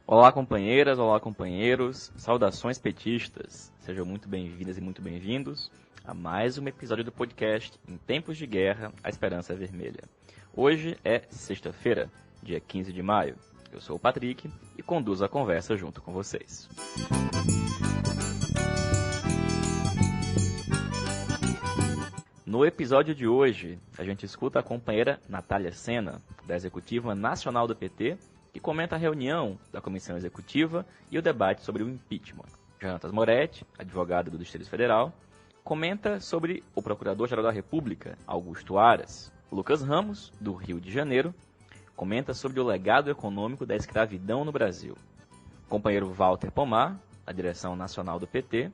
Olá, companheiras, olá, companheiros, saudações petistas, sejam muito bem-vindas e muito bem-vindos a mais um episódio do podcast Em Tempos de Guerra, a Esperança é Vermelha. Hoje é sexta-feira, dia 15 de maio. Eu sou o Patrick e conduzo a conversa junto com vocês. No episódio de hoje, a gente escuta a companheira Natália Sena, da Executiva Nacional do PT, que comenta a reunião da Comissão Executiva e o debate sobre o impeachment. Jonatas Moretti, advogado do Distrito Federal, comenta sobre o Procurador-Geral da República, Augusto Aras. Lucas Ramos, do Rio de Janeiro, comenta sobre o legado econômico da escravidão no Brasil. O companheiro Walter Pomar, da Direção Nacional do PT,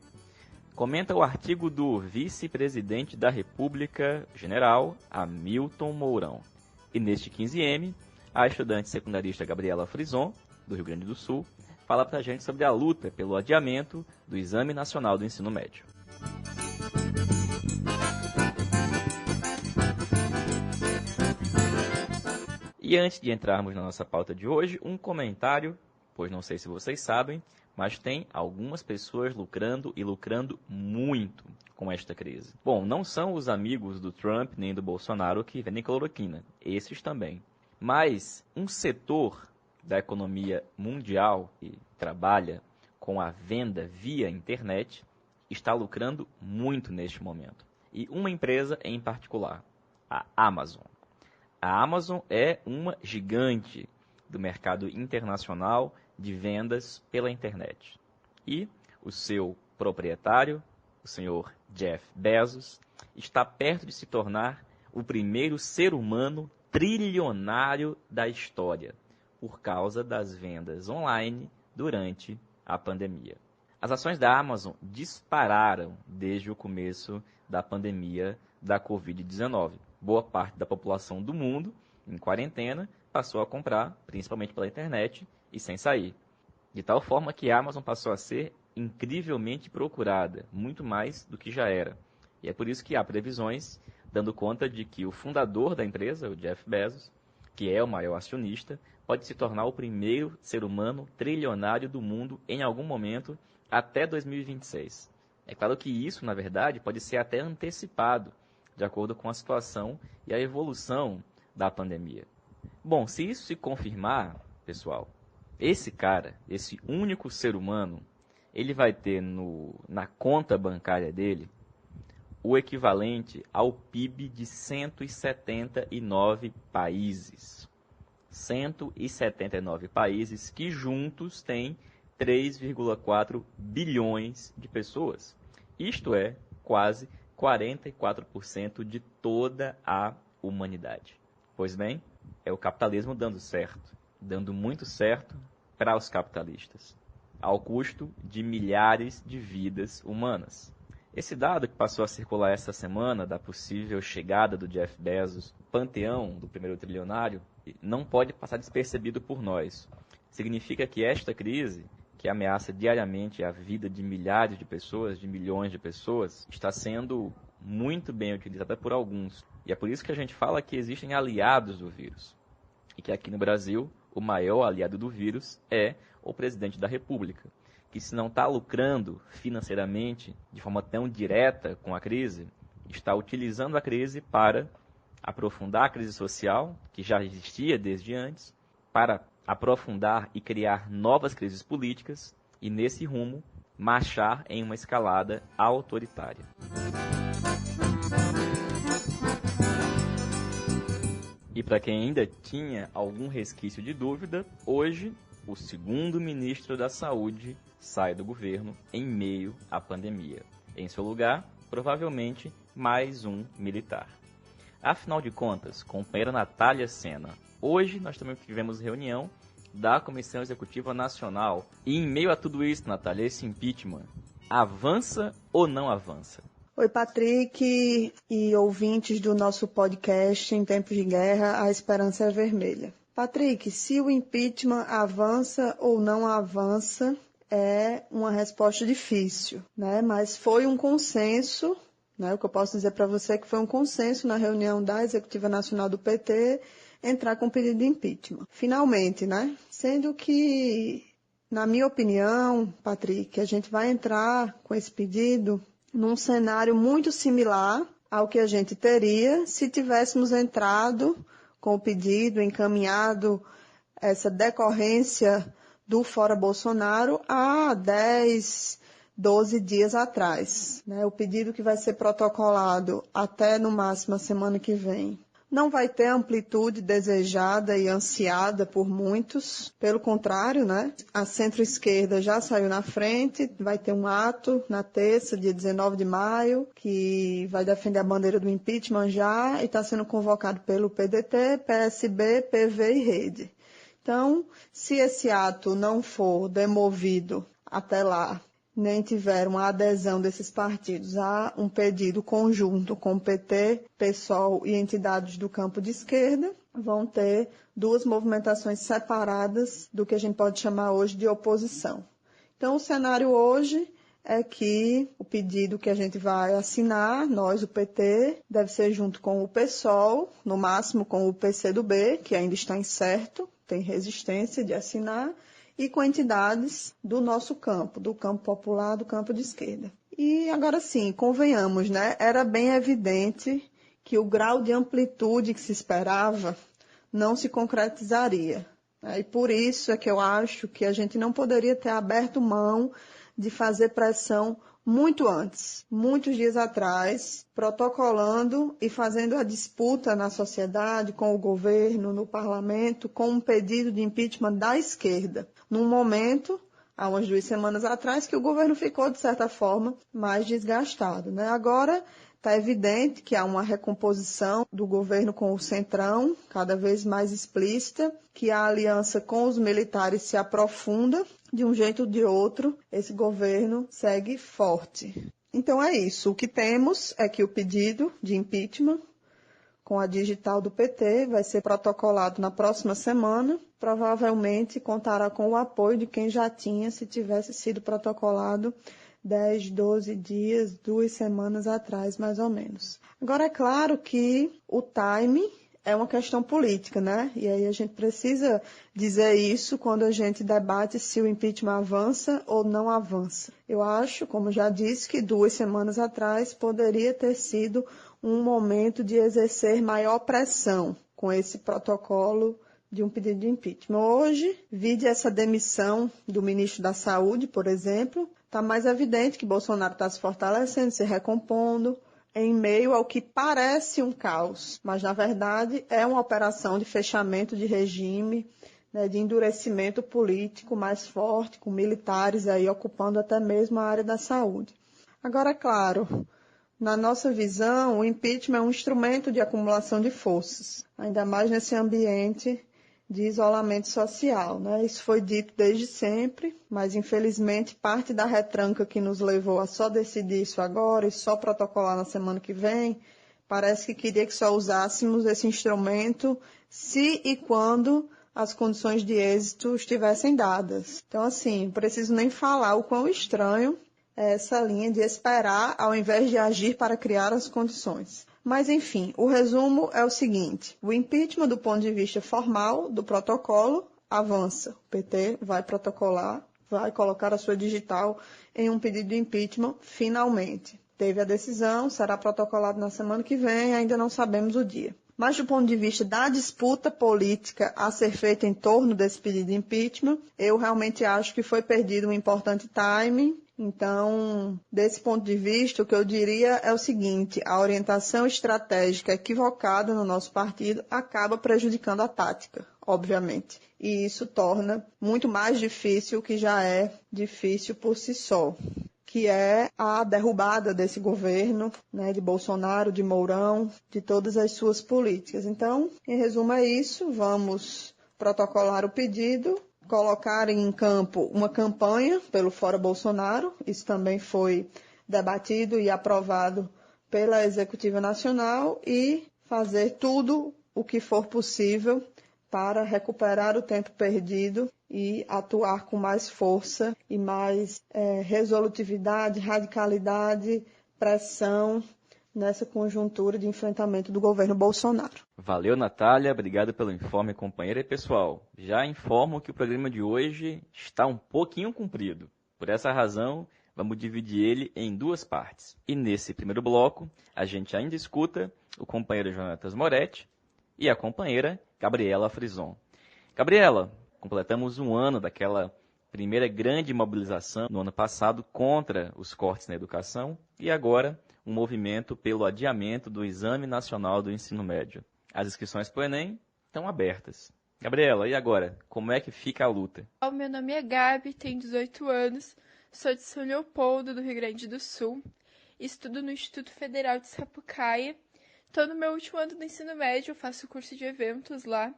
comenta o artigo do vice-presidente da República, general Hamilton Mourão. E neste 15M, a estudante secundarista Gabriela Frison, do Rio Grande do Sul, fala pra gente sobre a luta pelo adiamento do Exame Nacional do Ensino Médio. E antes de entrarmos na nossa pauta de hoje, um comentário, pois não sei se vocês sabem, mas tem algumas pessoas lucrando e lucrando muito com esta crise. Bom, não são os amigos do Trump nem do Bolsonaro que vendem cloroquina, esses também. Mas um setor da economia mundial que trabalha com a venda via internet está lucrando muito neste momento. E uma empresa em particular, a Amazon. A Amazon é uma gigante do mercado internacional de vendas pela internet. E o seu proprietário, o senhor Jeff Bezos, está perto de se tornar o primeiro ser humano trilionário da história, por causa das vendas online durante a pandemia. As ações da Amazon dispararam desde o começo da pandemia da Covid-19. Boa parte da população do mundo, em quarentena, passou a comprar, principalmente pela internet, e sem sair. De tal forma que a Amazon passou a ser incrivelmente procurada, muito mais do que já era. E é por isso que há previsões dando conta de que o fundador da empresa, o Jeff Bezos, que é o maior acionista, pode se tornar o primeiro ser humano trilionário do mundo em algum momento até 2026. É claro que isso, na verdade, pode ser até antecipado, de acordo com a situação e a evolução da pandemia. Bom, se isso se confirmar, pessoal, esse cara, esse único ser humano, ele vai ter na conta bancária dele o equivalente ao PIB de 179 países. 179 países que juntos têm 3,4 bilhões de pessoas. Isto é, quase 44% de toda a humanidade. Pois bem, é o capitalismo dando certo, dando muito certo para os capitalistas, ao custo de milhares de vidas humanas. Esse dado que passou a circular esta semana da possível chegada do Jeff Bezos no panteão do primeiro trilionário não pode passar despercebido por nós. Significa que esta crise, que ameaça diariamente a vida de milhares de pessoas, de milhões de pessoas, está sendo muito bem utilizada por alguns. E é por isso que a gente fala que existem aliados do vírus. E que aqui no Brasil, o maior aliado do vírus é o presidente da República, que se não está lucrando financeiramente de forma tão direta com a crise, está utilizando a crise para aprofundar a crise social, que já existia desde antes, para aprofundar e criar novas crises políticas e, nesse rumo, marchar em uma escalada autoritária. E para quem ainda tinha algum resquício de dúvida, hoje o segundo ministro da Saúde sai do governo em meio à pandemia. Em seu lugar, provavelmente, mais um militar. Afinal de contas, companheira Natália Sena, hoje nós também tivemos reunião da Comissão Executiva Nacional. E em meio a tudo isso, Natália, esse impeachment avança ou não avança? Oi, Patrick e ouvintes do nosso podcast Em Tempos de Guerra, a Esperança é Vermelha. Patrick, se o impeachment avança ou não avança, é uma resposta difícil, né? Mas foi um consenso, né? O que eu posso dizer para você é que foi um consenso na reunião da Executiva Nacional do PT entrar com pedido de impeachment. Finalmente, né? Sendo que Na minha opinião, Patrick, a gente vai entrar com esse pedido num cenário muito similar ao que a gente teria se tivéssemos entrado com o pedido, encaminhado essa decorrência do Fora Bolsonaro há 10, 12 dias atrás. O pedido que vai ser protocolado até no máximo a semana que vem não vai ter a amplitude desejada e ansiada por muitos. Pelo contrário, a centro-esquerda já saiu na frente, vai ter um ato na terça, dia 19 de maio, que vai defender a bandeira do impeachment já e está sendo convocado pelo PDT, PSB, PV e Rede. Então, se esse ato não for demovido até lá, nem tiver uma adesão desses partidos a um pedido conjunto com o PT, PSOL e entidades do campo de esquerda, vão ter duas movimentações separadas do que a gente pode chamar hoje de oposição. Então, o cenário hoje é que o pedido que a gente vai assinar, nós, o PT, deve ser junto com o PSOL, no máximo com o PCdoB, que ainda está incerto, tem resistência de assinar, e com entidades do nosso campo, do campo popular, do campo de esquerda. E agora sim, convenhamos, era bem evidente que o grau de amplitude que se esperava não se concretizaria. E por isso é que eu acho que a gente não poderia ter aberto mão de fazer pressão muito antes, muitos dias atrás, protocolando e fazendo a disputa na sociedade, com o governo, no parlamento, com um pedido de impeachment da esquerda, num momento, há umas 2 semanas atrás, que o governo ficou, de certa forma, mais desgastado. Agora, está evidente que há uma recomposição do governo com o Centrão, cada vez mais explícita, que a aliança com os militares se aprofunda. De um jeito ou de outro, esse governo segue forte. Então é isso. O que temos é que o pedido de impeachment com a digital do PT vai ser protocolado na próxima semana. Provavelmente contará com o apoio de quem já tinha, se tivesse sido protocolado 10, 12 dias, 2 semanas atrás, mais ou menos. Agora, é claro que o timing é uma questão política, E aí a gente precisa dizer isso quando a gente debate se o impeachment avança ou não avança. Eu acho, como já disse, que 2 semanas atrás poderia ter sido um momento de exercer maior pressão com esse protocolo de um pedido de impeachment. Hoje, vide essa demissão do ministro da Saúde, por exemplo, está mais evidente que Bolsonaro está se fortalecendo, se recompondo, em meio ao que parece um caos, mas na verdade é uma operação de fechamento de regime, de endurecimento político mais forte, com militares aí ocupando até mesmo a área da saúde. Agora, é claro, na nossa visão, o impeachment é um instrumento de acumulação de forças, ainda mais nesse ambiente de isolamento social. Isso foi dito desde sempre, mas infelizmente parte da retranca que nos levou a só decidir isso agora e só protocolar na semana que vem, parece que queria que só usássemos esse instrumento se e quando as condições de êxito estivessem dadas. Então, assim, não preciso nem falar o quão estranho é essa linha de esperar ao invés de agir para criar as condições. Mas, enfim, o resumo é o seguinte: o impeachment, do ponto de vista formal do protocolo, avança. O PT vai protocolar, vai colocar a sua digital em um pedido de impeachment, finalmente. Teve a decisão, será protocolado na semana que vem, ainda não sabemos o dia. Mas, do ponto de vista da disputa política a ser feita em torno desse pedido de impeachment, eu realmente acho que foi perdido um importante timing. Então, desse ponto de vista, o que eu diria é o seguinte: a orientação estratégica equivocada no nosso partido acaba prejudicando a tática, obviamente. E isso torna muito mais difícil o que já é difícil por si só, que é a derrubada desse governo, de Bolsonaro, de Mourão, de todas as suas políticas. Então, em resumo é isso, vamos protocolar o pedido, colocar em campo uma campanha pelo Fora Bolsonaro, isso também foi debatido e aprovado pela Executiva Nacional, e fazer tudo o que for possível para recuperar o tempo perdido e atuar com mais força e mais resolutividade, radicalidade, pressão nessa conjuntura de enfrentamento do governo Bolsonaro. Valeu, Natália. Obrigado pelo informe, companheira. E, pessoal, já informo que o programa de hoje está um pouquinho comprido. Por essa razão, vamos dividir ele em duas partes. E nesse primeiro bloco, a gente ainda escuta o companheiro Jonatas Moretti e a companheira Gabriela Frison. Gabriela, completamos um ano daquela primeira grande mobilização no ano passado contra os cortes na educação e agora um movimento pelo adiamento do Exame Nacional do Ensino Médio. As inscrições para o Enem estão abertas. Gabriela, e agora? Como é que fica a luta? Meu nome é Gabi, tenho 18 anos, sou de São Leopoldo, do Rio Grande do Sul, estudo no Instituto Federal de Sapucaia, estou no meu último ano do ensino médio, faço curso de eventos lá,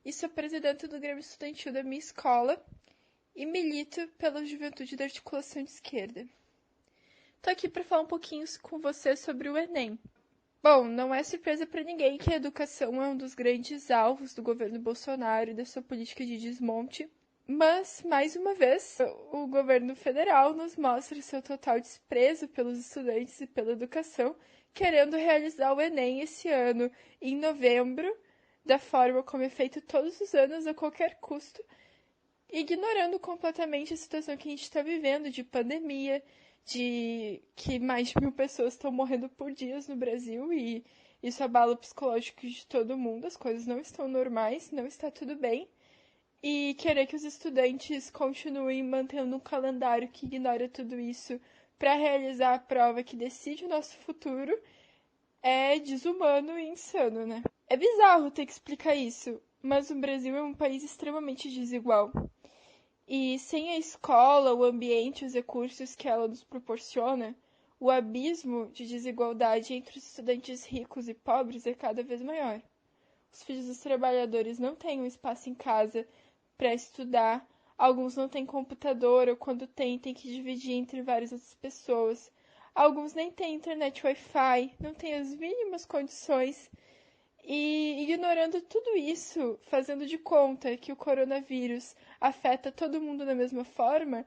e sou presidente do Grêmio Estudantil da minha escola e milito pela Juventude da Articulação de Esquerda. Estou aqui para falar um pouquinho com você sobre o Enem. Bom, não é surpresa para ninguém que a educação é um dos grandes alvos do governo Bolsonaro e da sua política de desmonte, mas, mais uma vez, o governo federal nos mostra seu total desprezo pelos estudantes e pela educação, querendo realizar o Enem esse ano, em novembro, da forma como é feito todos os anos, a qualquer custo, ignorando completamente a situação que a gente está vivendo de pandemia, de que mais de 1.000 pessoas estão morrendo por dia no Brasil e isso abala o psicológico de todo mundo, as coisas não estão normais, não está tudo bem. E querer que os estudantes continuem mantendo um calendário que ignora tudo isso para realizar a prova que decide o nosso futuro é desumano e insano, né? É bizarro ter que explicar isso, mas o Brasil é um país extremamente desigual. E sem a escola, o ambiente, os recursos que ela nos proporciona, o abismo de desigualdade entre os estudantes ricos e pobres é cada vez maior. Os filhos dos trabalhadores não têm um espaço em casa para estudar, alguns não têm computador ou quando tem que dividir entre várias outras pessoas. Alguns nem têm internet Wi-Fi, não têm as mínimas condições. E ignorando tudo isso, fazendo de conta que o coronavírus afeta todo mundo da mesma forma,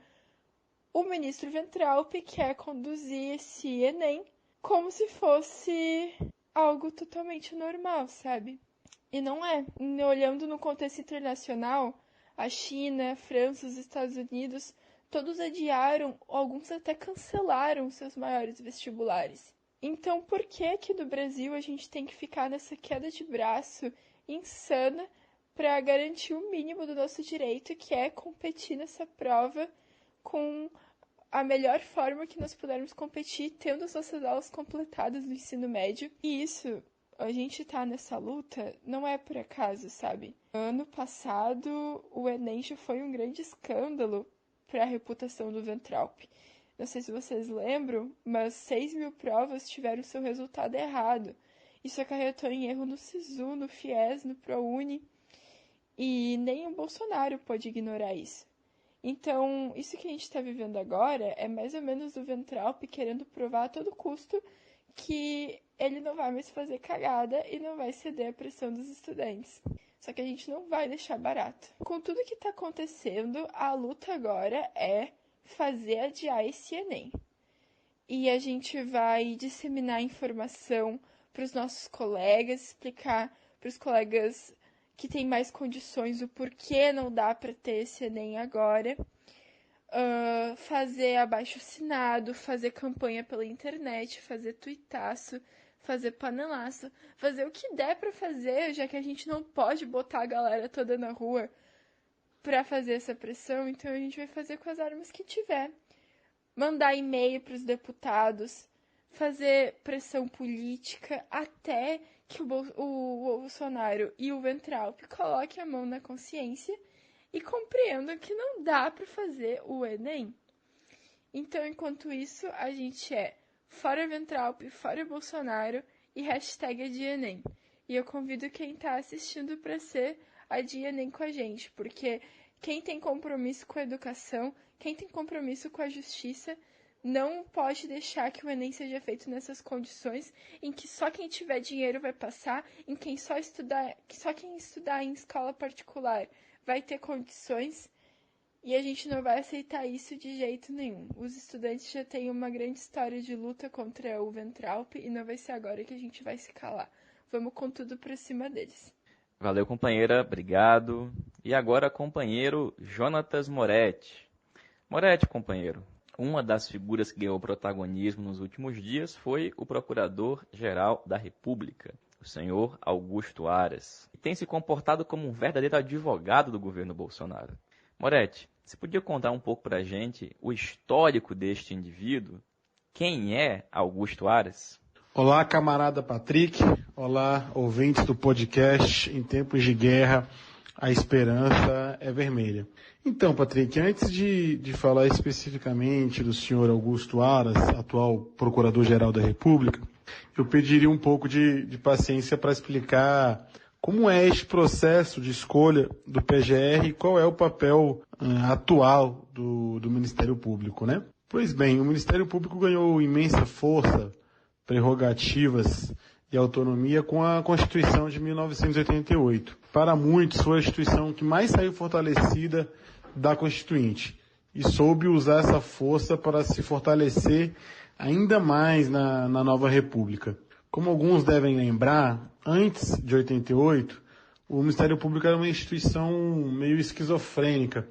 o ministro Weintraub quer conduzir esse Enem como se fosse algo totalmente normal, sabe? E não é. Olhando no contexto internacional, a China, a França, os Estados Unidos, todos adiaram, alguns até cancelaram seus maiores vestibulares. Então, por que aqui do Brasil a gente tem que ficar nessa queda de braço insana para garantir o mínimo do nosso direito, que é competir nessa prova com a melhor forma que nós pudermos competir, tendo as nossas aulas completadas no ensino médio? E isso, a gente tá nessa luta, não é por acaso, sabe? Ano passado, o Enem já foi um grande escândalo para a reputação do Weintraub. Não sei se vocês lembram, mas 6.000 provas tiveram seu resultado errado. Isso acarretou em erro no SISU, no FIES, no ProUni. E nem o Bolsonaro pode ignorar isso. Então, isso que a gente está vivendo agora é mais ou menos o Weintraub querendo provar a todo custo que ele não vai mais fazer cagada e não vai ceder à pressão dos estudantes. Só que a gente não vai deixar barato. Com tudo que está acontecendo, a luta agora é fazer adiar esse Enem. E a gente vai disseminar informação para os nossos colegas, explicar para os colegas que têm mais condições o porquê não dá para ter esse Enem agora, fazer abaixo-assinado, fazer campanha pela internet, fazer tuitaço, fazer panelaço, fazer o que der para fazer, já que a gente não pode botar a galera toda na rua para fazer essa pressão, então a gente vai fazer com as armas que tiver. Mandar e-mail para os deputados, fazer pressão política até que o Bolsonaro e o Weintraub coloquem a mão na consciência e compreendam que não dá para fazer o Enem. Então, enquanto isso, a gente é fora Weintraub, fora Bolsonaro e hashtag #AdiaEnem. E eu convido quem está assistindo para ser #AdiaEnem com a gente, porque quem tem compromisso com a educação, quem tem compromisso com a justiça, não pode deixar que o Enem seja feito nessas condições em que só quem tiver dinheiro vai passar, em que só quem estudar em escola particular vai ter condições E a gente não vai aceitar isso de jeito nenhum. Os estudantes já têm uma grande história de luta contra o Weintraub e não vai ser agora que a gente vai se calar. Vamos com tudo pra cima deles. Valeu, companheira. Obrigado. E agora, companheiro Jonatas Moretti. Moretti, companheiro. Uma das figuras que ganhou protagonismo nos últimos dias foi o Procurador-Geral da República, o senhor Augusto Aras, que tem se comportado como um verdadeiro advogado do governo Bolsonaro. Moretti, você podia contar um pouco pra gente o histórico deste indivíduo? Quem é Augusto Aras? Olá, camarada Patrick. Olá, ouvintes do podcast Em Tempos de Guerra, a Esperança é Vermelha. Então, Patrick, antes de falar especificamente do senhor Augusto Aras, atual Procurador-Geral da República, eu pediria um pouco de paciência para explicar como é este processo de escolha do PGR e qual é o papel atual do Ministério Público, né? Pois bem, o Ministério Público ganhou imensa força, prerrogativas e autonomia com a Constituição de 1988. Para muitos, foi a instituição que mais saiu fortalecida da Constituinte e soube usar essa força para se fortalecer ainda mais na nova República. Como alguns devem lembrar, antes de 88, o Ministério Público era uma instituição meio esquizofrênica,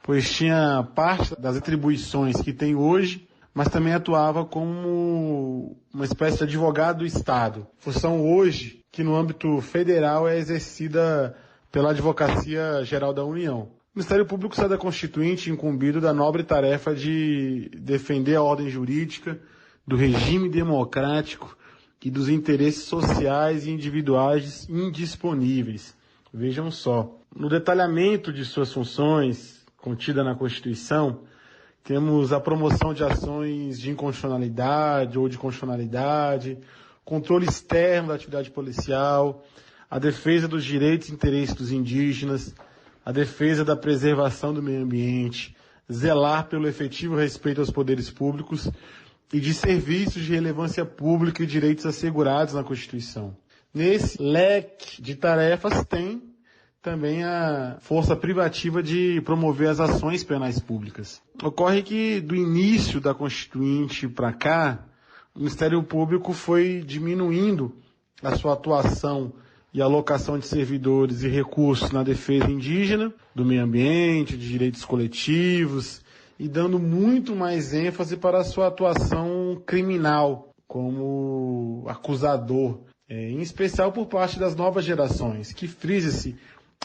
pois tinha parte das atribuições que tem hoje, mas também atuava como uma espécie de advogado do Estado. Função hoje que no âmbito federal é exercida pela Advocacia Geral da União. O Ministério Público sai da Constituinte incumbido da nobre tarefa de defender a ordem jurídica, do regime democrático e dos interesses sociais e individuais indisponíveis. Vejam só, no detalhamento de suas funções, contida na Constituição, temos a promoção de ações de inconstitucionalidade ou de constitucionalidade, controle externo da atividade policial, a defesa dos direitos e interesses dos indígenas, a defesa da preservação do meio ambiente, zelar pelo efetivo respeito aos poderes públicos e de serviços de relevância pública e direitos assegurados na Constituição. Nesse leque de tarefas tem também a força privativa de promover as ações penais públicas. Ocorre que do início da Constituinte para cá, o Ministério Público foi diminuindo a sua atuação e alocação de servidores e recursos na defesa indígena, do meio ambiente, de direitos coletivos, e dando muito mais ênfase para a sua atuação criminal como acusador, em especial por parte das novas gerações, que, frisa-se,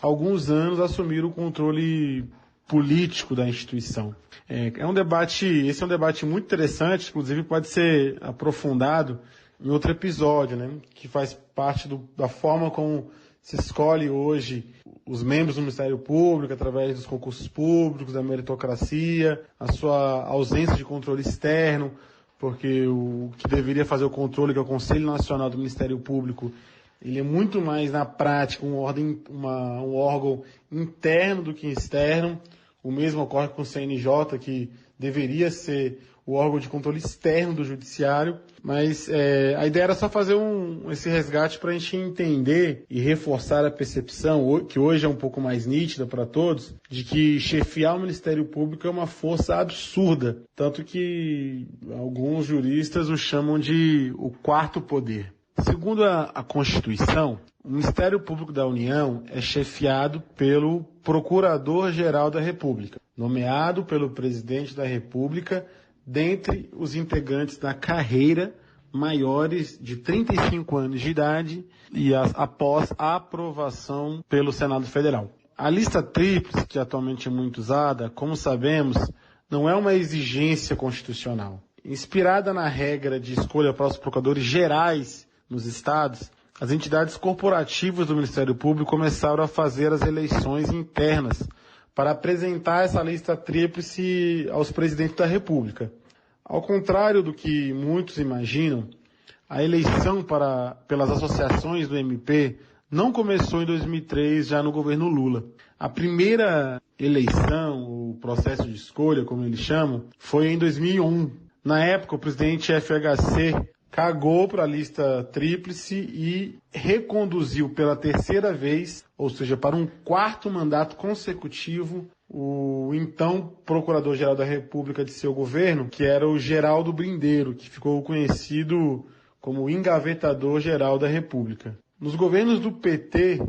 há alguns anos assumiram o controle político da instituição. Esse é um debate muito interessante, inclusive pode ser aprofundado em outro episódio, né, que faz parte da forma como se escolhe hoje os membros do Ministério Público através dos concursos públicos, da meritocracia, a sua ausência de controle externo, porque o que deveria fazer o controle, que é o Conselho Nacional do Ministério Público, ele é muito mais, na prática, um órgão interno do que externo. O mesmo ocorre com o CNJ, que deveria ser o órgão de controle externo do Judiciário. Mas a ideia era só fazer esse resgate para a gente entender e reforçar a percepção, que hoje é um pouco mais nítida para todos, de que chefiar o Ministério Público é uma força absurda. Tanto que alguns juristas o chamam de o quarto poder. Segundo a Constituição, o Ministério Público da União é chefiado pelo Procurador-Geral da República, nomeado pelo Presidente da República dentre os integrantes da carreira maiores de 35 anos de idade e após a aprovação pelo Senado Federal. A lista tríplice, que atualmente é muito usada, como sabemos, não é uma exigência constitucional. Inspirada na regra de escolha para os procuradores gerais nos estados, as entidades corporativas do Ministério Público começaram a fazer as eleições internas para apresentar essa lista tríplice aos presidentes da República. Ao contrário do que muitos imaginam, a eleição pelas associações do MP não começou em 2003, já no governo Lula. A primeira eleição, o processo de escolha, como eles chamam, foi em 2001. Na época, o presidente FHC cagou para a lista tríplice e reconduziu pela terceira vez, ou seja, para um quarto mandato consecutivo, o então Procurador-Geral da República de seu governo, que era o Geraldo Brindeiro, que ficou conhecido como Engavetador-Geral da República. Nos governos do PT,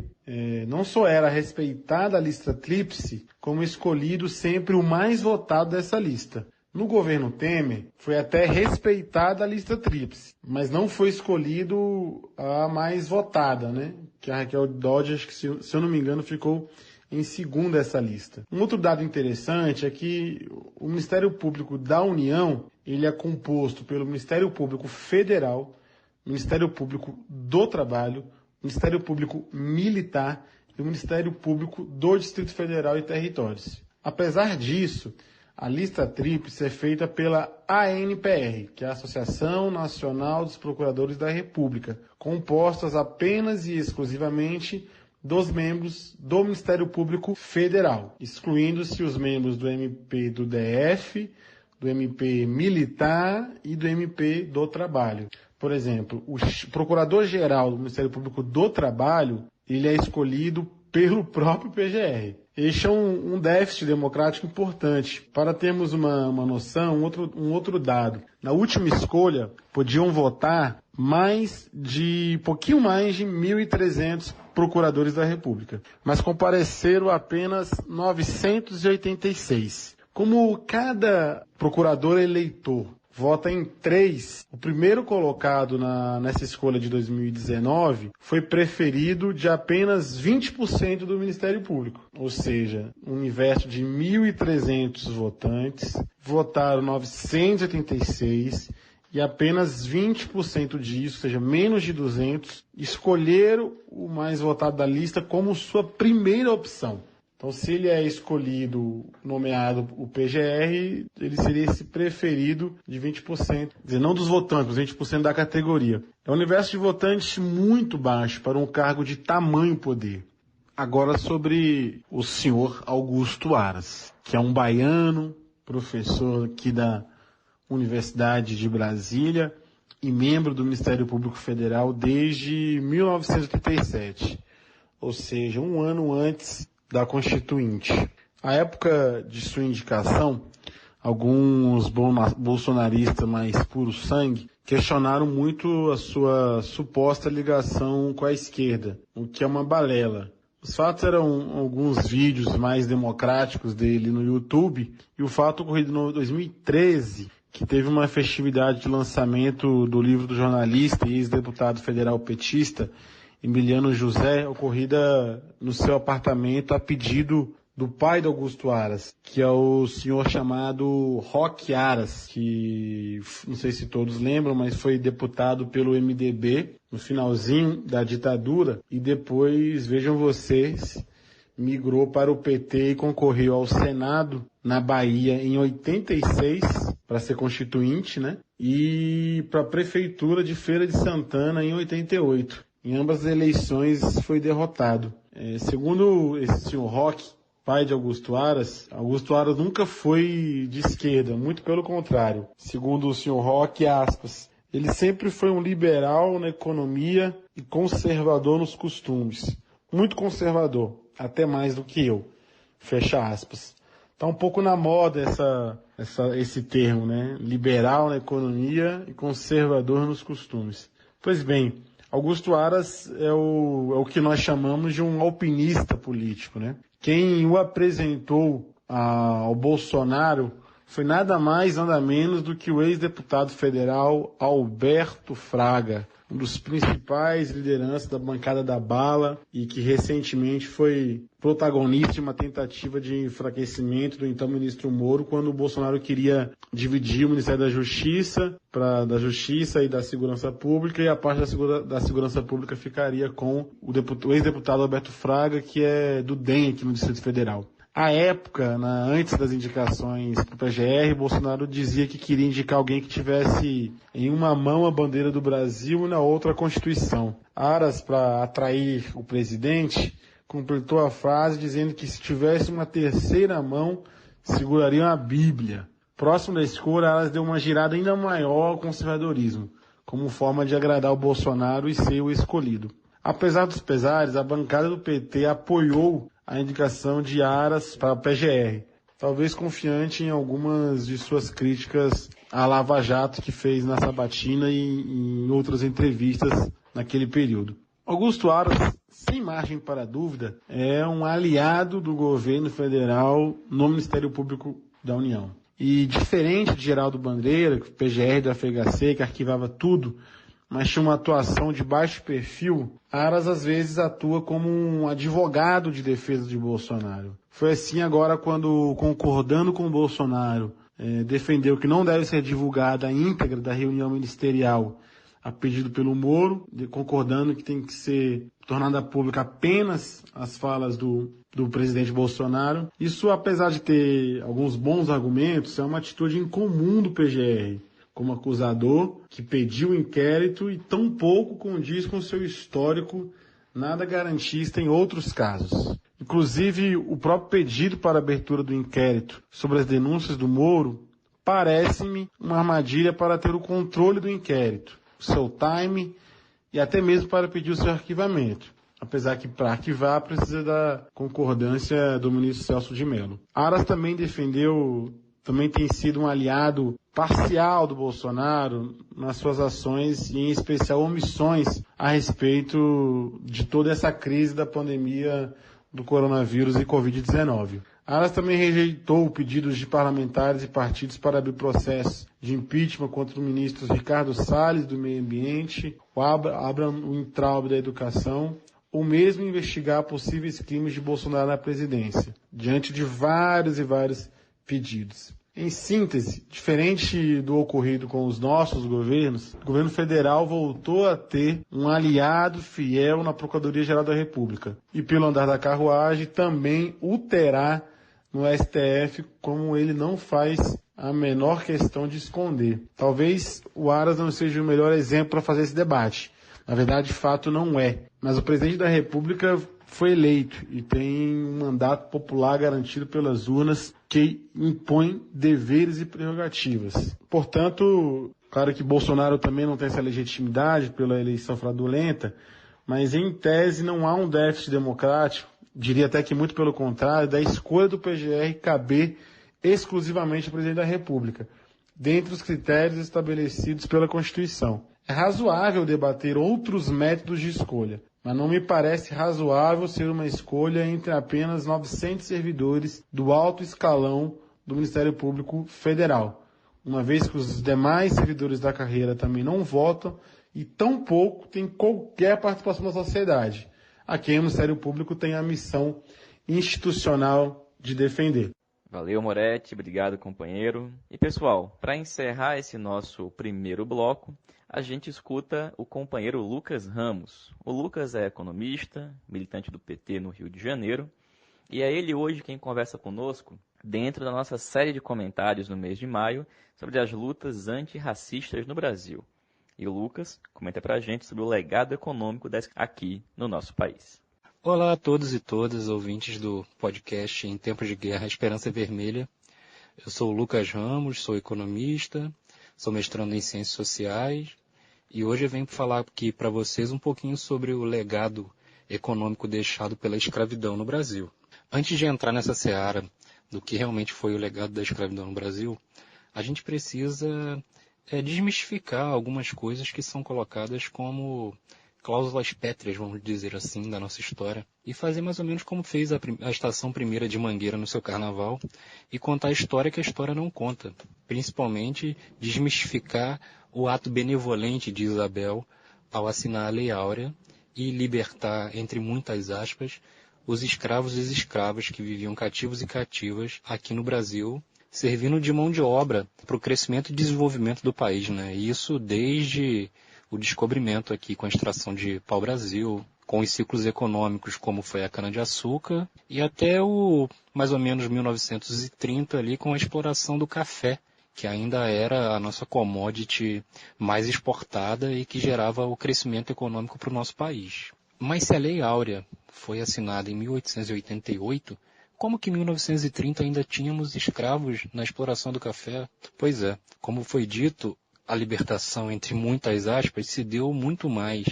não só era respeitada a lista tríplice, como escolhido sempre o mais votado dessa lista. No governo Temer, foi até respeitada a lista tríplice, mas não foi escolhido a mais votada, né? Que a Raquel Dodge, acho que se eu não me engano, ficou em segundo essa lista. Um outro dado interessante é que o Ministério Público da União, ele é composto pelo Ministério Público Federal, Ministério Público do Trabalho, Ministério Público Militar e o Ministério Público do Distrito Federal e Territórios. Apesar disso, a lista tríplice é feita pela ANPR, que é a Associação Nacional dos Procuradores da República, compostas apenas e exclusivamente dos membros do Ministério Público Federal, excluindo-se os membros do MP do DF, do MP Militar e do MP do Trabalho. Por exemplo, o Procurador-Geral do Ministério Público do Trabalho, ele é escolhido pelo próprio PGR. Este é um déficit democrático importante. Para termos uma noção, um outro dado. Na última escolha, podiam votar pouquinho mais de 1.300 procuradores da República, mas compareceram apenas 986. Como cada procurador eleitor vota em 3, o primeiro colocado nessa escolha de 2019 foi preferido de apenas 20% do Ministério Público. Ou seja, um universo de 1.300 votantes, votaram 986 e apenas 20% disso, ou seja, menos de 200, escolheram o mais votado da lista como sua primeira opção. Então, se ele é escolhido, nomeado o PGR, ele seria esse preferido de 20%. Quer dizer, não dos votantes, mas 20% da categoria. É um universo de votantes muito baixo para um cargo de tamanho poder. Agora sobre o senhor Augusto Aras, que é um baiano, professor aqui da Universidade de Brasília e membro do Ministério Público Federal desde 1987, ou seja, um ano antes da Constituinte. À época de sua indicação, alguns bolsonaristas mais puro sangue questionaram muito a sua suposta ligação com a esquerda, o que é uma balela. Os fatos eram alguns vídeos mais democráticos dele no YouTube e o fato ocorrido em 2013, que teve uma festividade de lançamento do livro do jornalista e ex-deputado federal petista Emiliano José, ocorrida no seu apartamento a pedido do pai de Augusto Aras, que é o senhor chamado Roque Aras, que não sei se todos lembram, mas foi deputado pelo MDB no finalzinho da ditadura e depois, vejam vocês, migrou para o PT e concorreu ao Senado na Bahia em 86 para ser constituinte, né? E para a prefeitura de Feira de Santana em 88. Em ambas as eleições foi derrotado. Segundo esse senhor Roque, pai de Augusto Aras nunca foi de esquerda, muito pelo contrário. Segundo o senhor Roque, aspas, ele sempre foi um liberal na economia e conservador nos costumes. Muito conservador, até mais do que eu. Fecha aspas. Tá um pouco na moda esse termo, né? Liberal na economia e conservador nos costumes. Pois bem, Augusto Aras é o que nós chamamos de um alpinista político, né? Quem o apresentou ao Bolsonaro foi nada mais, nada menos do que o ex-deputado federal Alberto Fraga, um dos principais lideranças da bancada da bala e que recentemente foi protagonista de uma tentativa de enfraquecimento do então ministro Moro, quando o Bolsonaro queria dividir o Ministério da Justiça e da Segurança Pública, e a parte da Segurança Pública ficaria com o ex-deputado Alberto Fraga, que é do DEM aqui no Distrito Federal. À época, antes das indicações para o PGR, Bolsonaro dizia que queria indicar alguém que tivesse em uma mão a bandeira do Brasil e na outra a Constituição. Aras, para atrair o presidente, completou a frase dizendo que se tivesse uma terceira mão, segurariam a Bíblia. Próximo da escolha, Aras deu uma girada ainda maior ao conservadorismo, como forma de agradar o Bolsonaro e ser o escolhido. Apesar dos pesares, a bancada do PT apoiou a indicação de Aras para a PGR, talvez confiante em algumas de suas críticas à Lava Jato que fez na sabatina e em outras entrevistas naquele período. Augusto Aras, sem margem para dúvida, é um aliado do governo federal no Ministério Público da União. E diferente de Geraldo Bandeira, PGR da FHC, que arquivava tudo, mas tinha uma atuação de baixo perfil, Aras às vezes atua como um advogado de defesa de Bolsonaro. Foi assim agora quando, concordando com o Bolsonaro, defendeu que não deve ser divulgada a íntegra da reunião ministerial a pedido pelo Moro, concordando que tem que ser tornada pública apenas as falas do presidente Bolsonaro. Isso, apesar de ter alguns bons argumentos, é uma atitude incomum do PGR, como acusador, que pediu o inquérito e tão pouco condiz com seu histórico nada garantista em outros casos. Inclusive, o próprio pedido para a abertura do inquérito sobre as denúncias do Moro parece-me uma armadilha para ter o controle do inquérito, o seu time e até mesmo para pedir o seu arquivamento. Apesar que para arquivar precisa da concordância do ministro Celso de Mello. Aras também tem sido um aliado parcial do Bolsonaro nas suas ações e em especial omissões a respeito de toda essa crise da pandemia do coronavírus e Covid-19. Aras também rejeitou pedidos de parlamentares e partidos para abrir processos de impeachment contra os ministros Ricardo Salles, do Meio Ambiente, o Abraham Weintraub, da Educação, ou mesmo investigar possíveis crimes de Bolsonaro na presidência, diante de vários e vários pedidos. Em síntese, diferente do ocorrido com os nossos governos, o governo federal voltou a ter um aliado fiel na Procuradoria-Geral da República. E pelo andar da carruagem também o terá no STF, como ele não faz a menor questão de esconder. Talvez o Aras não seja o melhor exemplo para fazer esse debate. Na verdade, de fato, não é. Mas o presidente da República foi eleito e tem um mandato popular garantido pelas urnas que impõe deveres e prerrogativas. Portanto, claro que Bolsonaro também não tem essa legitimidade pela eleição fraudulenta, mas em tese não há um déficit democrático, diria até que muito pelo contrário, da escolha do PGR caber exclusivamente ao presidente da República, dentre os critérios estabelecidos pela Constituição. É razoável debater outros métodos de escolha, mas não me parece razoável ser uma escolha entre apenas 900 servidores do alto escalão do Ministério Público Federal, uma vez que os demais servidores da carreira também não votam e tampouco têm qualquer participação da sociedade, a quem o Ministério Público tem a missão institucional de defender. Valeu, Moretti. Obrigado, companheiro. E, pessoal, para encerrar esse nosso primeiro bloco, a gente escuta o companheiro Lucas Ramos. O Lucas é economista, militante do PT no Rio de Janeiro, e é ele hoje quem conversa conosco dentro da nossa série de comentários no mês de maio sobre as lutas antirracistas no Brasil. E o Lucas comenta para a gente sobre o legado econômico aqui no nosso país. Olá a todos e todas, ouvintes do podcast Em Tempos de Guerra, Esperança Vermelha. Eu sou o Lucas Ramos, sou economista, sou mestrando em Ciências Sociais e hoje eu venho falar aqui para vocês um pouquinho sobre o legado econômico deixado pela escravidão no Brasil. Antes de entrar nessa seara do que realmente foi o legado da escravidão no Brasil, a gente precisa desmistificar algumas coisas que são colocadas como cláusulas pétreas, vamos dizer assim, da nossa história, e fazer mais ou menos como fez a Estação Primeira de Mangueira no seu carnaval, e contar a história que a história não conta. Principalmente desmistificar o ato benevolente de Isabel ao assinar a Lei Áurea e libertar, entre muitas aspas, os escravos e as escravas que viviam cativos e cativas aqui no Brasil, servindo de mão de obra para o crescimento e desenvolvimento do país, né? E isso desde o descobrimento aqui com a extração de pau-brasil, com os ciclos econômicos como foi a cana-de-açúcar, e até o mais ou menos 1930 ali com a exploração do café, que ainda era a nossa commodity mais exportada e que gerava o crescimento econômico para o nosso país. Mas se a Lei Áurea foi assinada em 1888, como que em 1930 ainda tínhamos escravos na exploração do café? Pois é, como foi dito, a libertação, entre muitas aspas, se deu muito mais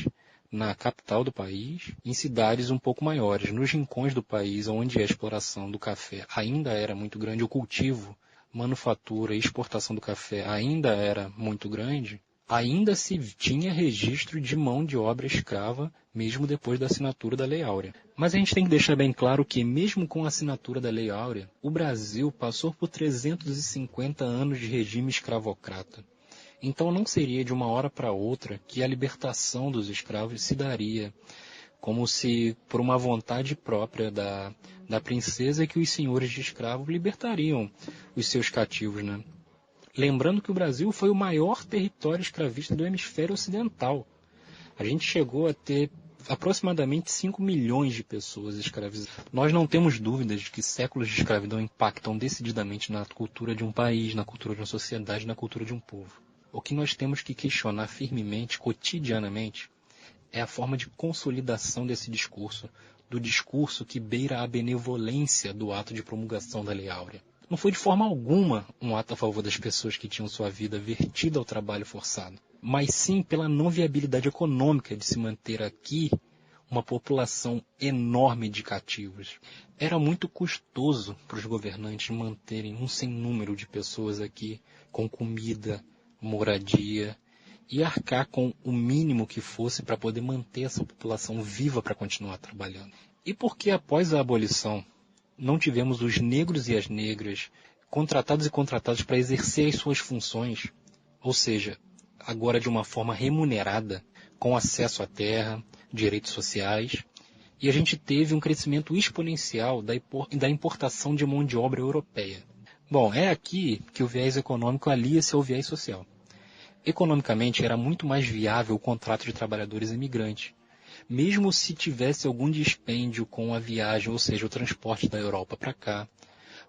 na capital do país, em cidades um pouco maiores, nos rincões do país onde a exploração do café ainda era muito grande, o cultivo, manufatura e exportação do café ainda era muito grande, ainda se tinha registro de mão de obra escrava, mesmo depois da assinatura da Lei Áurea. Mas a gente tem que deixar bem claro que, mesmo com a assinatura da Lei Áurea, o Brasil passou por 350 anos de regime escravocrata. Então não seria de uma hora para outra que a libertação dos escravos se daria, como se por uma vontade própria da princesa que os senhores de escravos libertariam os seus cativos, né? Lembrando que o Brasil foi o maior território escravista do hemisfério ocidental. A gente chegou a ter aproximadamente 5 milhões de pessoas escravizadas. Nós não temos dúvidas de que séculos de escravidão impactam decididamente na cultura de um país, na cultura de uma sociedade, na cultura de um povo. O que nós temos que questionar firmemente, cotidianamente, é a forma de consolidação desse discurso, do discurso que beira a benevolência do ato de promulgação da Lei Áurea. Não foi de forma alguma um ato a favor das pessoas que tinham sua vida vertida ao trabalho forçado, mas sim pela não viabilidade econômica de se manter aqui uma população enorme de cativos. Era muito custoso para os governantes manterem um sem número de pessoas aqui com comida, moradia e arcar com o mínimo que fosse para poder manter essa população viva para continuar trabalhando. E por que após a abolição não tivemos os negros e as negras contratados e contratadas para exercer as suas funções, ou seja, agora de uma forma remunerada, com acesso à terra, direitos sociais, e a gente teve um crescimento exponencial da importação de mão de obra europeia. Bom, é aqui que o viés econômico alia-se ao viés social. Economicamente, era muito mais viável o contrato de trabalhadores imigrantes, mesmo se tivesse algum dispêndio com a viagem, ou seja, o transporte da Europa para cá,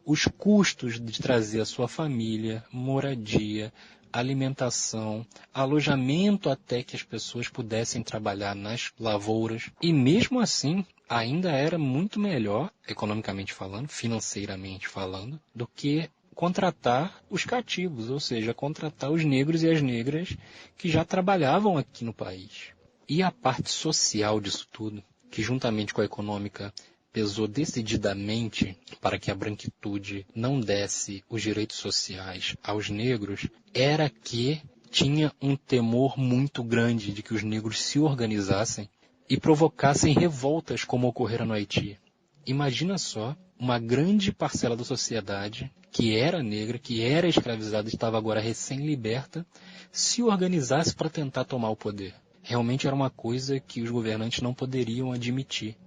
os custos de trazer a sua família, moradia, alimentação, alojamento até que as pessoas pudessem trabalhar nas lavouras, e mesmo assim ainda era muito melhor, economicamente falando, financeiramente falando, do que contratar os cativos, ou seja, contratar os negros e as negras que já trabalhavam aqui no país. E a parte social disso tudo, que juntamente com a econômica pesou decididamente para que a branquitude não desse os direitos sociais aos negros, era que tinha um temor muito grande de que os negros se organizassem e provocassem revoltas como ocorreram no Haiti. Imagina só uma grande parcela da sociedade que era negra, que era escravizada e estava agora recém-liberta, se organizasse para tentar tomar o poder. Realmente era uma coisa que os governantes não poderiam admitir.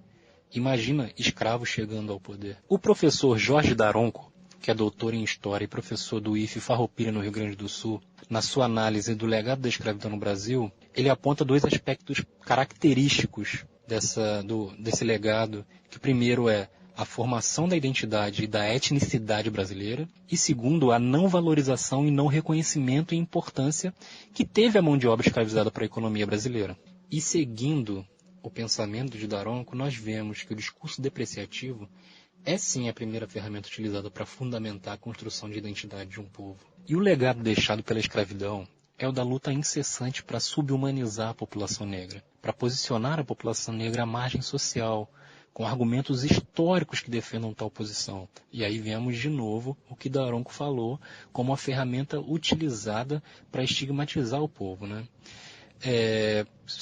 Imagina escravos chegando ao poder. O professor Jorge Daronco, que é doutor em História e professor do IFE Farroupilha no Rio Grande do Sul, na sua análise do legado da escravidão no Brasil, ele aponta dois aspectos característicos desse legado, que primeiro é a formação da identidade e da etnicidade brasileira, e segundo, a não valorização e não reconhecimento e importância que teve a mão de obra escravizada para a economia brasileira. E seguindo o pensamento de Daronco, nós vemos que o discurso depreciativo é sim a primeira ferramenta utilizada para fundamentar a construção de identidade de um povo. E o legado deixado pela escravidão é o da luta incessante para subhumanizar a população negra, para posicionar a população negra à margem social, com argumentos históricos que defendam tal posição. E aí vemos de novo o que Daronco falou como uma ferramenta utilizada para estigmatizar o povo, né?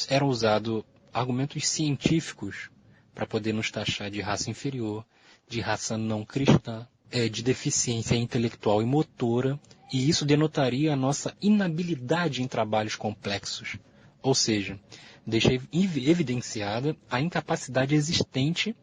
Eram usados argumentos científicos para poder nos taxar de raça inferior, de raça não cristã, de deficiência intelectual e motora, e isso denotaria a nossa inabilidade em trabalhos complexos. Ou seja, deixa evidenciada a incapacidade existente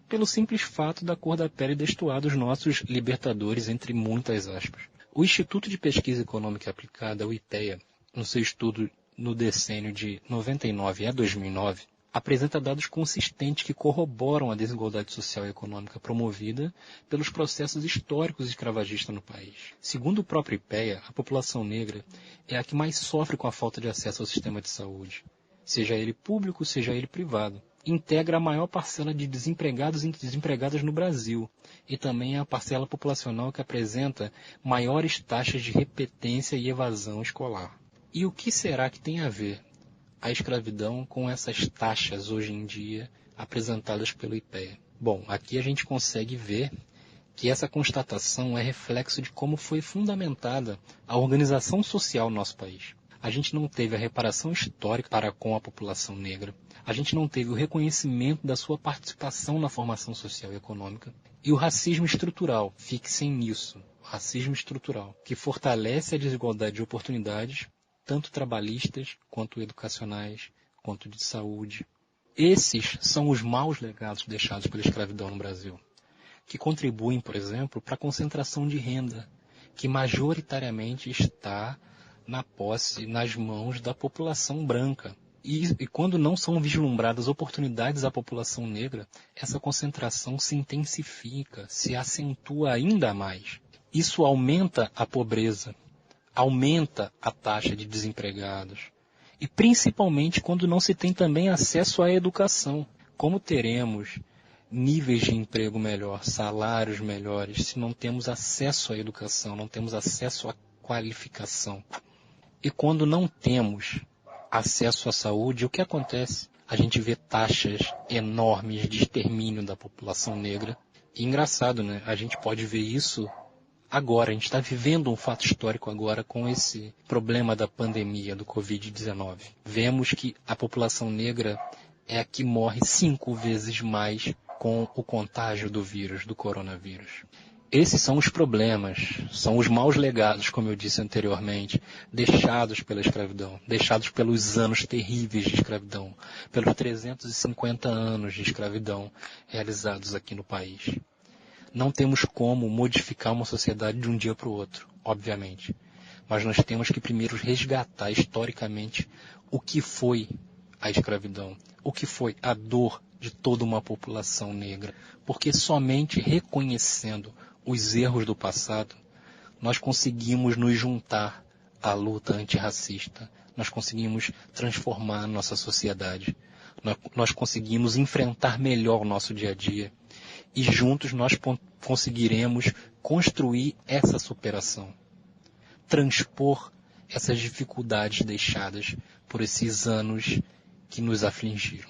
pelo simples fato da cor da pele destoar dos nossos libertadores, entre muitas aspas. O Instituto de Pesquisa Econômica Aplicada, o IPEA, no seu estudo no decênio de 99 a 2009, apresenta dados consistentes que corroboram a desigualdade social e econômica promovida pelos processos históricos escravagistas no país. Segundo o próprio IPEA, a população negra é a que mais sofre com a falta de acesso ao sistema de saúde, seja ele público, seja ele privado. Integra a maior parcela de desempregados e desempregadas no Brasil e também é a parcela populacional que apresenta maiores taxas de repetência e evasão escolar. E o que será que tem a ver a escravidão com essas taxas hoje em dia apresentadas pelo IPEA? Bom, aqui a gente consegue ver que essa constatação é reflexo de como foi fundamentada a organização social no nosso país. A gente não teve a reparação histórica para com a população negra. A gente não teve o reconhecimento da sua participação na formação social e econômica. E o racismo estrutural, fixem nisso, o racismo estrutural, que fortalece a desigualdade de oportunidades, tanto trabalhistas, quanto educacionais, quanto de saúde. Esses são os maus legados deixados pela escravidão no Brasil, que contribuem, por exemplo, para a concentração de renda, que majoritariamente está na posse, nas mãos da população branca. E quando não são vislumbradas oportunidades à população negra, essa concentração se intensifica, se acentua ainda mais. Isso aumenta a pobreza, aumenta a taxa de desempregados. E principalmente quando não se tem também acesso à educação. Como teremos níveis de emprego melhor, salários melhores, se não temos acesso à educação, não temos acesso à qualificação? E quando não temos acesso à saúde, o que acontece? A gente vê taxas enormes de extermínio da população negra. E engraçado, né? A gente pode ver isso agora. A gente está vivendo um fato histórico agora com esse problema da pandemia do Covid-19. Vemos que a população negra é a que morre 5 vezes mais com o contágio do vírus, do coronavírus. Esses são os problemas, são os maus legados, como eu disse anteriormente, deixados pela escravidão, deixados pelos anos terríveis de escravidão, pelos 350 anos de escravidão realizados aqui no país. Não temos como modificar uma sociedade de um dia para o outro, obviamente, mas nós temos que primeiro resgatar historicamente o que foi a escravidão, o que foi a dor de toda uma população negra, porque somente reconhecendo os erros do passado, nós conseguimos nos juntar à luta antirracista, nós conseguimos transformar a nossa sociedade, nós conseguimos enfrentar melhor o nosso dia a dia e juntos nós conseguiremos construir essa superação, transpor essas dificuldades deixadas por esses anos que nos afligiram.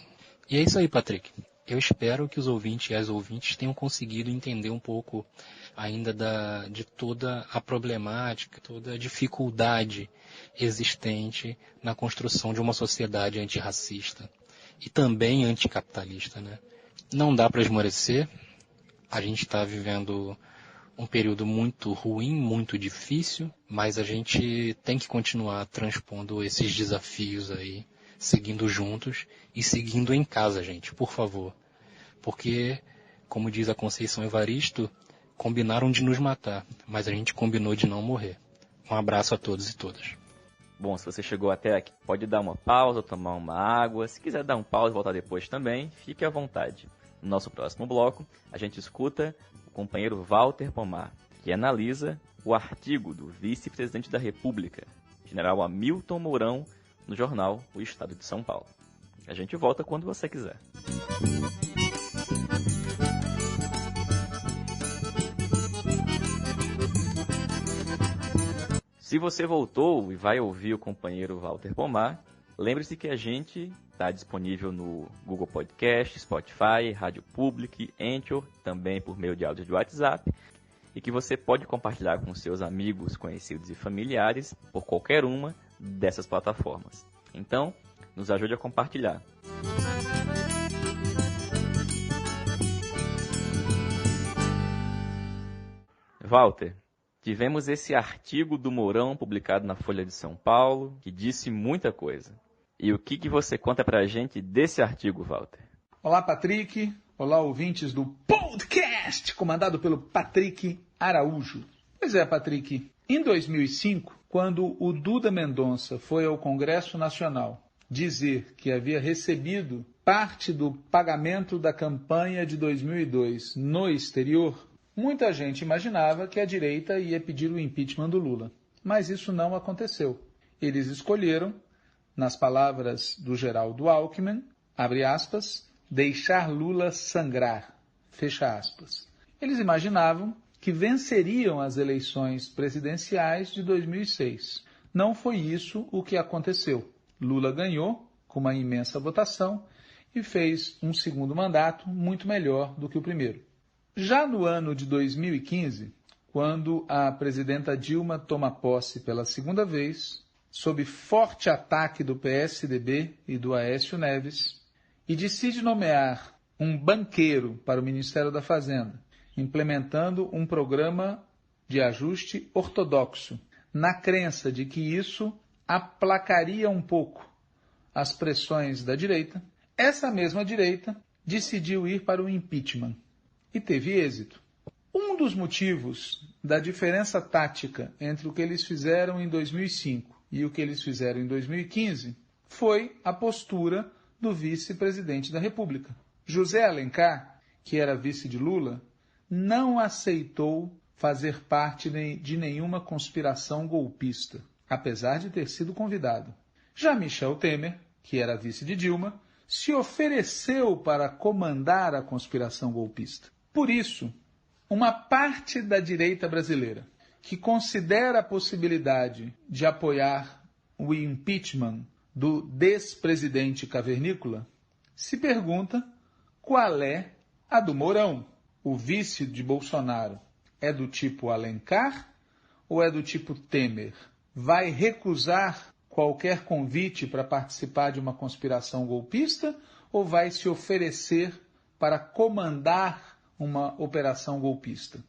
E é isso aí, Patrick. Eu espero que os ouvintes e as ouvintes tenham conseguido entender um pouco ainda de toda a problemática, toda a dificuldade existente na construção de uma sociedade antirracista e também anticapitalista, né? Não dá para esmorecer. A gente está vivendo um período muito ruim, muito difícil, mas a gente tem que continuar transpondo esses desafios aí, seguindo juntos e seguindo em casa, gente, por favor. Porque, como diz a Conceição Evaristo, combinaram de nos matar, mas a gente combinou de não morrer. Um abraço a todos e todas. Bom, se você chegou até aqui, pode dar uma pausa, tomar uma água. Se quiser dar um pause e voltar depois também, fique à vontade. No nosso próximo bloco, a gente escuta o companheiro Walter Pomar, que analisa o artigo do vice-presidente da República, general Hamilton Mourão, no jornal O Estado de São Paulo. A gente volta quando você quiser. Se você voltou e vai ouvir o companheiro Walter Pomar, lembre-se que a gente está disponível no Google Podcast, Spotify, Rádio Public, Anchor, também por meio de áudio de WhatsApp, e que você pode compartilhar com seus amigos, conhecidos e familiares por qualquer uma dessas plataformas. Então, nos ajude a compartilhar. Walter, tivemos esse artigo do Mourão publicado na Folha de São Paulo, que disse muita coisa. E o que você conta pra gente desse artigo, Walter? Olá, Patrick. Olá, ouvintes do podcast, comandado pelo Patrick Araújo. Pois é, Patrick, em 2005, quando o Duda Mendonça foi ao Congresso Nacional dizer que havia recebido parte do pagamento da campanha de 2002 no exterior, muita gente imaginava que a direita ia pedir o impeachment do Lula. Mas isso não aconteceu. Eles escolheram, nas palavras do Geraldo Alckmin, abre aspas, deixar Lula sangrar, fecha aspas. Eles imaginavam que venceriam as eleições presidenciais de 2006. Não foi isso o que aconteceu. Lula ganhou, com uma imensa votação e fez um segundo mandato muito melhor do que o primeiro. Já no ano de 2015, quando a presidenta Dilma toma posse pela segunda vez, sob forte ataque do PSDB e do Aécio Neves, e decide nomear um banqueiro para o Ministério da Fazenda, implementando um programa de ajuste ortodoxo, na crença de que isso aplacaria um pouco as pressões da direita, essa mesma direita decidiu ir para o impeachment e teve êxito. Um dos motivos da diferença tática entre o que eles fizeram em 2005 e o que eles fizeram em 2015 foi a postura do vice-presidente da República. José Alencar, que era vice de Lula, não aceitou fazer parte de nenhuma conspiração golpista, apesar de ter sido convidado. Já Michel Temer, que era vice de Dilma, se ofereceu para comandar a conspiração golpista. Por isso, uma parte da direita brasileira que considera a possibilidade de apoiar o impeachment do despresidente cavernícola se pergunta qual é a do Mourão. O vice de Bolsonaro é do tipo Alencar ou é do tipo Temer? Vai recusar qualquer convite para participar de uma conspiração golpista ou vai se oferecer para comandar uma operação golpista?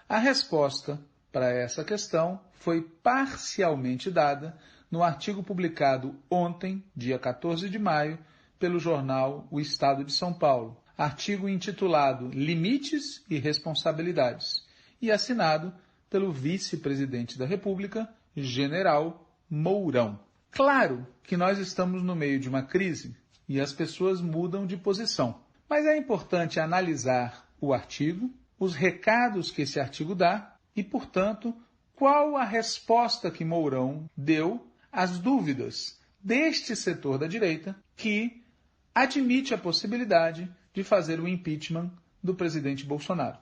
A resposta para essa questão foi parcialmente dada no artigo publicado ontem, dia 14 de maio, pelo jornal O Estado de São Paulo, artigo intitulado Limites e Responsabilidades, e assinado pelo vice-presidente da República, General Mourão. Claro que nós estamos no meio de uma crise e as pessoas mudam de posição, mas é importante analisar o artigo, os recados que esse artigo dá e, portanto, qual a resposta que Mourão deu às dúvidas deste setor da direita que admite a possibilidade de fazer o impeachment do presidente Bolsonaro.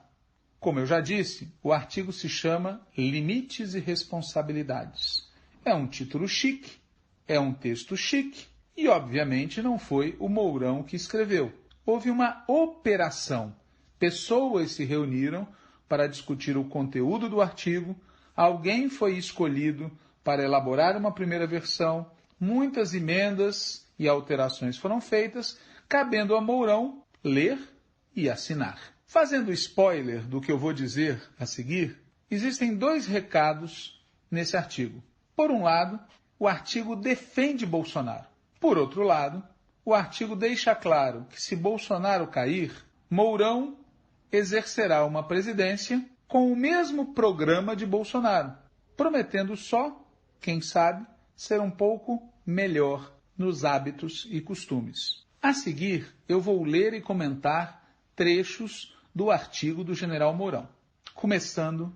Como eu já disse, o artigo se chama Limites e Responsabilidades. É um título chique, é um texto chique e, obviamente, não foi o Mourão que escreveu. Houve uma operação. Pessoas se reuniram para discutir o conteúdo do artigo, alguém foi escolhido para elaborar uma primeira versão, muitas emendas e alterações foram feitas, cabendo a Mourão ler e assinar. Fazendo spoiler do que eu vou dizer a seguir, existem dois recados nesse artigo. Por um lado, o artigo defende Bolsonaro. Por outro lado, o artigo deixa claro que se Bolsonaro cair, Mourão exercerá uma presidência com o mesmo programa de Bolsonaro, prometendo só, quem sabe, ser um pouco melhor nos hábitos e costumes. A seguir, eu vou ler e comentar trechos do artigo do general Mourão. Começando: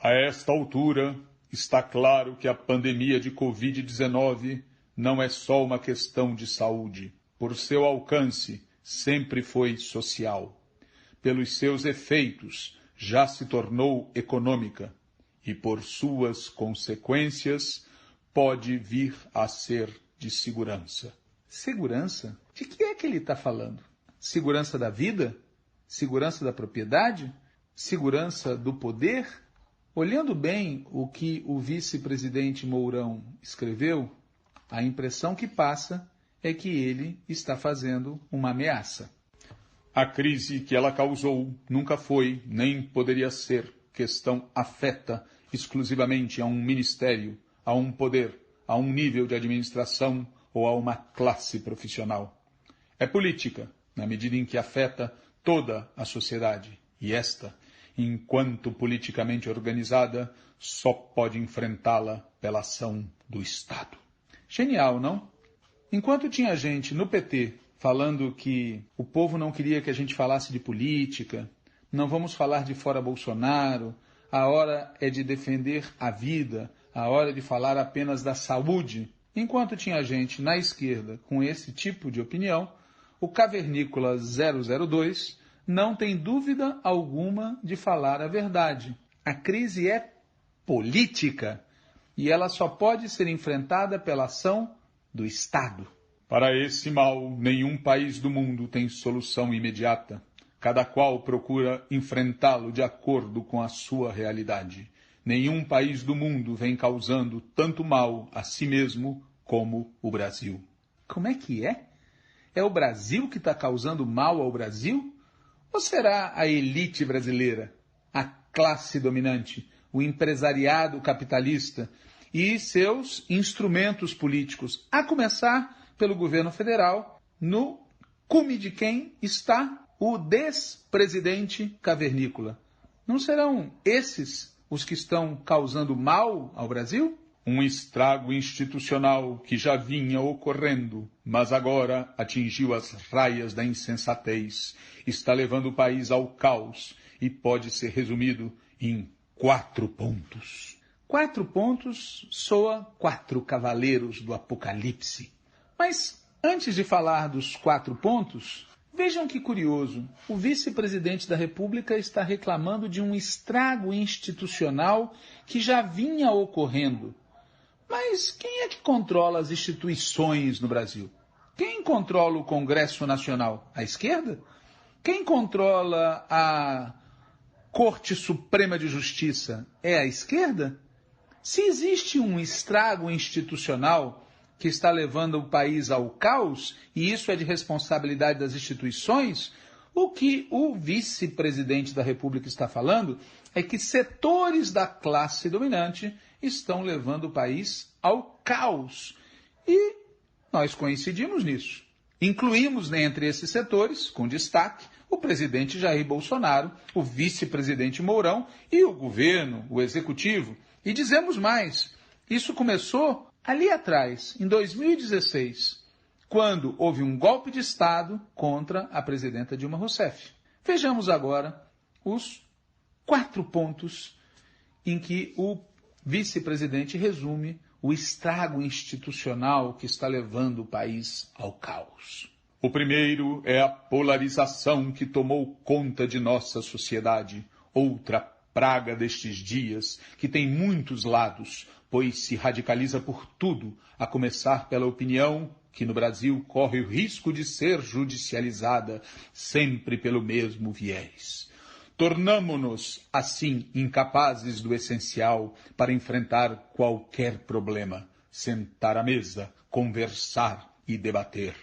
a esta altura, está claro que a pandemia de Covid-19 não é só uma questão de saúde. Por seu alcance, sempre foi social. Pelos seus efeitos, já se tornou econômica. E por suas consequências, pode vir a ser de segurança. Segurança? De que é que ele está falando? Segurança da vida? Segurança da propriedade? Segurança do poder? Olhando bem o que o vice-presidente Mourão escreveu, a impressão que passa é que ele está fazendo uma ameaça. A crise que ela causou nunca foi, nem poderia ser, questão afeta exclusivamente a um ministério, a um poder, a um nível de administração ou a uma classe profissional. É política, na medida em que afeta toda a sociedade, e esta, enquanto politicamente organizada, só pode enfrentá-la pela ação do Estado. Genial, não? Enquanto tinha gente no PT falando que o povo não queria que a gente falasse de política, não vamos falar de fora Bolsonaro, a hora é de defender a vida, a hora de falar apenas da saúde. Enquanto tinha gente na esquerda com esse tipo de opinião, o Cavernícola 002 não tem dúvida alguma de falar a verdade. A crise é política e ela só pode ser enfrentada pela ação do Estado. Para esse mal, nenhum país do mundo tem solução imediata. Cada qual procura enfrentá-lo de acordo com a sua realidade. Nenhum país do mundo vem causando tanto mal a si mesmo como o Brasil. Como é que é? É o Brasil que está causando mal ao Brasil? Ou será a elite brasileira, a classe dominante, o empresariado capitalista e seus instrumentos políticos, a começar pelo governo federal, no cume de quem está o despresidente cavernícola? Não serão esses os que estão causando mal ao Brasil? Um estrago institucional que já vinha ocorrendo, mas agora atingiu as raias da insensatez, está levando o país ao caos e pode ser resumido em 4 pontos. 4 pontos soa 4 cavaleiros do Apocalipse. Mas antes de falar dos 4 pontos, vejam que curioso, o vice-presidente da República está reclamando de um estrago institucional que já vinha ocorrendo. Mas quem é que controla as instituições no Brasil? Quem controla o Congresso Nacional? A esquerda? Quem controla a Corte Suprema de Justiça? É a esquerda? Se existe um estrago institucional que está levando o país ao caos, e isso é de responsabilidade das instituições, o que o vice-presidente da República está falando é que setores da classe dominante estão levando o país ao caos. E nós coincidimos nisso. Incluímos entre esses setores, com destaque, o presidente Jair Bolsonaro, o vice-presidente Mourão e o governo, o executivo. E dizemos mais, isso começou ali atrás, em 2016, quando houve um golpe de Estado contra a presidenta Dilma Rousseff. Vejamos agora os 4 pontos em que o vice-presidente resume o estrago institucional que está levando o país ao caos. O primeiro é a polarização que tomou conta de nossa sociedade, outra praga destes dias, que tem muitos lados, pois se radicaliza por tudo, a começar pela opinião, que no Brasil corre o risco de ser judicializada, sempre pelo mesmo viés. Tornamo-nos, assim, incapazes do essencial para enfrentar qualquer problema, sentar à mesa, conversar e debater.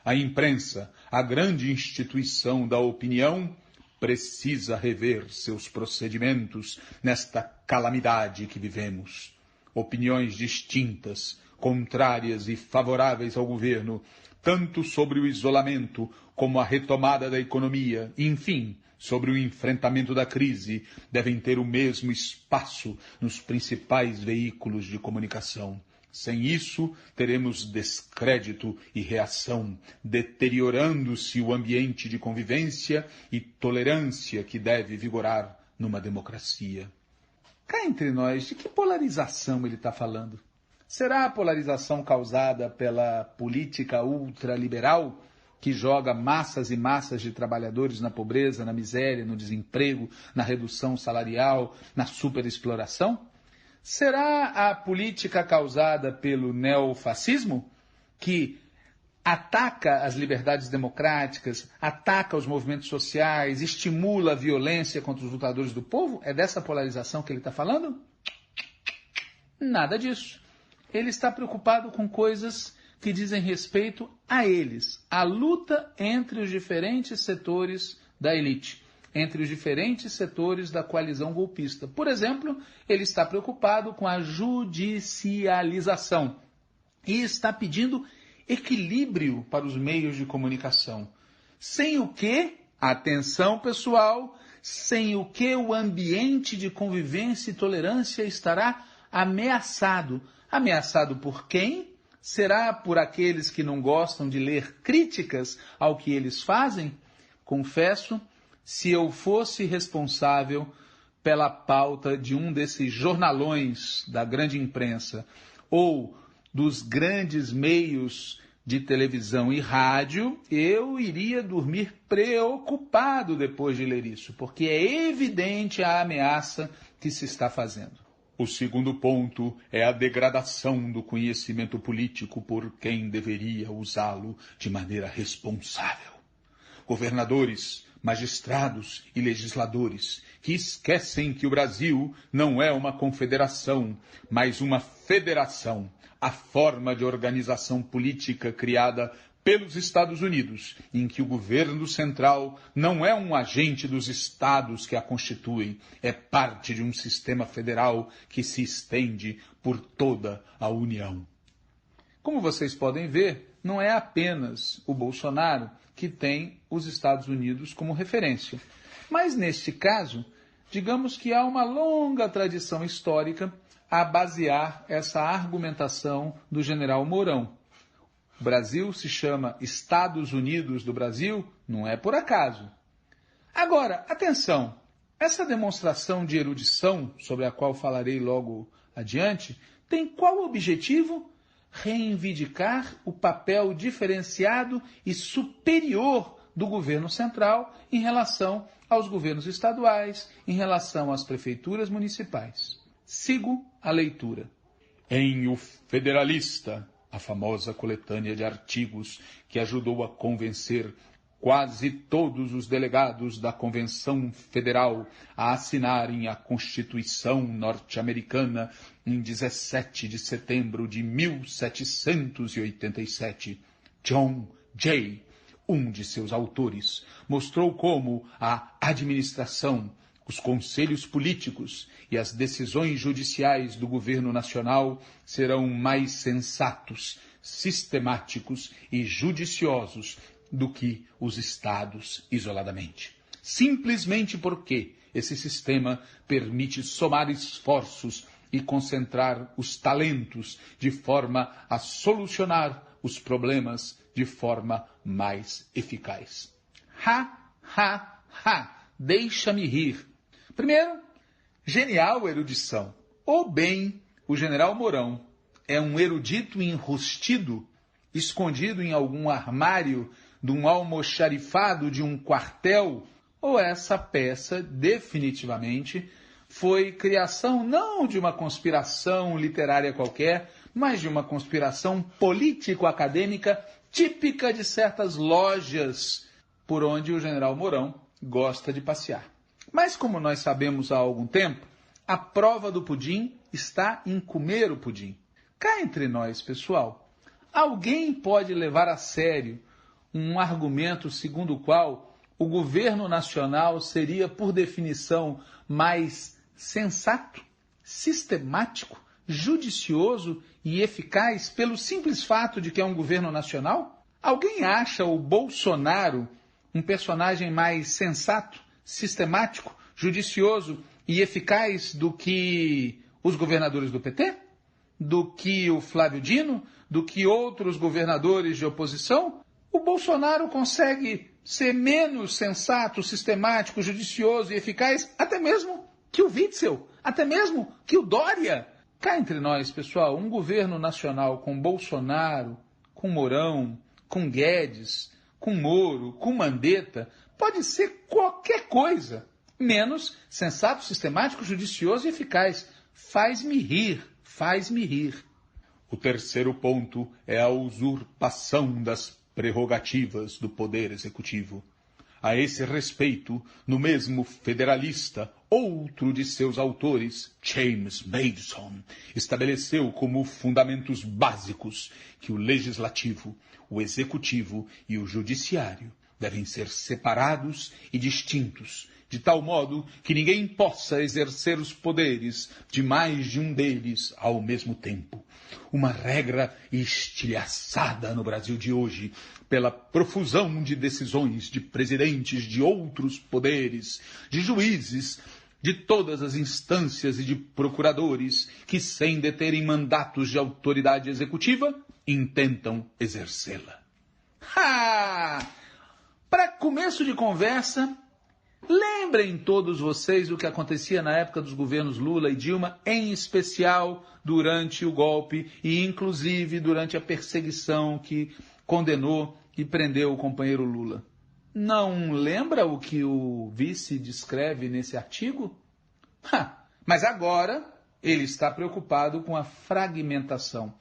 A imprensa, a grande instituição da opinião, precisa rever seus procedimentos nesta calamidade que vivemos. Opiniões distintas, contrárias e favoráveis ao governo, tanto sobre o isolamento como a retomada da economia, enfim, sobre o enfrentamento da crise, devem ter o mesmo espaço nos principais veículos de comunicação. Sem isso, teremos descrédito e reação, deteriorando-se o ambiente de convivência e tolerância que deve vigorar numa democracia. Cá entre nós, de que polarização ele está falando? Será a polarização causada pela política ultraliberal, que joga massas e massas de trabalhadores na pobreza, na miséria, no desemprego, na redução salarial, na superexploração? Será a política causada pelo neofascismo, que ataca as liberdades democráticas, ataca os movimentos sociais, estimula a violência contra os lutadores do povo? É dessa polarização que ele está falando? Nada disso. Ele está preocupado com coisas que dizem respeito a eles, a luta entre os diferentes setores da elite, entre os diferentes setores da coalizão golpista. Por exemplo, ele está preocupado com a judicialização e está pedindo equilíbrio para os meios de comunicação. Sem o que, atenção pessoal, sem o que o ambiente de convivência e tolerância estará ameaçado. Ameaçado por quem? Será por aqueles que não gostam de ler críticas ao que eles fazem? Confesso, se eu fosse responsável pela pauta de um desses jornalões da grande imprensa ou dos grandes meios de televisão e rádio, eu iria dormir preocupado depois de ler isso, porque é evidente a ameaça que se está fazendo. O segundo ponto é a degradação do conhecimento político por quem deveria usá-lo de maneira responsável. Governadores, magistrados e legisladores que esquecem que o Brasil não é uma confederação, mas uma federação, a forma de organização política criada pelos Estados Unidos, em que o governo central não é um agente dos estados que a constituem, é parte de um sistema federal que se estende por toda a União. Como vocês podem ver, não é apenas o Bolsonaro que tem os Estados Unidos como referência. Mas, neste caso, digamos que há uma longa tradição histórica a basear essa argumentação do general Mourão. O Brasil se chama Estados Unidos do Brasil, não é por acaso. Agora, atenção, essa demonstração de erudição, sobre a qual falarei logo adiante, tem qual objetivo? Reivindicar o papel diferenciado e superior do governo central em relação aos governos estaduais, em relação às prefeituras municipais. Sigo a leitura. Em O Federalista, a famosa coletânea de artigos que ajudou a convencer quase todos os delegados da Convenção Federal a assinarem a Constituição norte-americana em 17 de setembro de 1787, John Jay, um de seus autores, mostrou como a administração, os conselhos políticos e as decisões judiciais do governo nacional serão mais sensatos, sistemáticos e judiciosos do que os estados isoladamente. Simplesmente porque esse sistema permite somar esforços e concentrar os talentos de forma a solucionar os problemas de forma mais eficaz. Ha, ha, ha! Deixa-me rir. Primeiro, genial erudição. Ou bem, o general Mourão é um erudito enrustido, escondido em algum armário de um almoxarifado de um quartel, ou essa peça definitivamente foi criação não de uma conspiração literária qualquer, mas de uma conspiração político-acadêmica típica de certas lojas por onde o general Mourão gosta de passear. Mas como nós sabemos há algum tempo, a prova do pudim está em comer o pudim. Cá entre nós, pessoal, alguém pode levar a sério um argumento segundo o qual o governo nacional seria, por definição, mais sensato, sistemático, judicioso e eficaz pelo simples fato de que é um governo nacional? Alguém acha o Bolsonaro um personagem mais sensato, sistemático, judicioso e eficaz do que os governadores do PT? Do que o Flávio Dino? Do que outros governadores de oposição? O Bolsonaro consegue ser menos sensato, sistemático, judicioso e eficaz até mesmo que o Witzel, até mesmo que o Dória. Cá entre nós, pessoal, um governo nacional com Bolsonaro, com Mourão, com Guedes, com Moro, com Mandetta, pode ser qualquer coisa, menos sensato, sistemático, judicioso e eficaz. Faz-me rir, faz-me rir. O terceiro ponto é a usurpação das prerrogativas do Poder Executivo. A esse respeito, no mesmo Federalista, outro de seus autores, James Madison, estabeleceu como fundamentos básicos que o Legislativo, o Executivo e o Judiciário devem ser separados e distintos, de tal modo que ninguém possa exercer os poderes de mais de um deles ao mesmo tempo. Uma regra estilhaçada no Brasil de hoje pela profusão de decisões de presidentes de outros poderes, de juízes, de todas as instâncias e de procuradores que, sem deterem mandatos de autoridade executiva, intentam exercê-la. Para começo de conversa, lembrem todos vocês o que acontecia na época dos governos Lula e Dilma, em especial durante o golpe e inclusive durante a perseguição que condenou e prendeu o companheiro Lula. Não lembra o que o vice descreve nesse artigo? Mas agora Ele está preocupado com a fragmentação.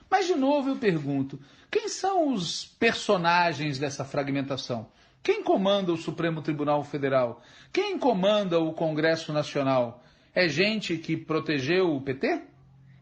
Mas, de novo, eu pergunto, quem são os personagens dessa fragmentação? Quem comanda o Supremo Tribunal Federal? Quem comanda o Congresso Nacional? É gente que protegeu o PT?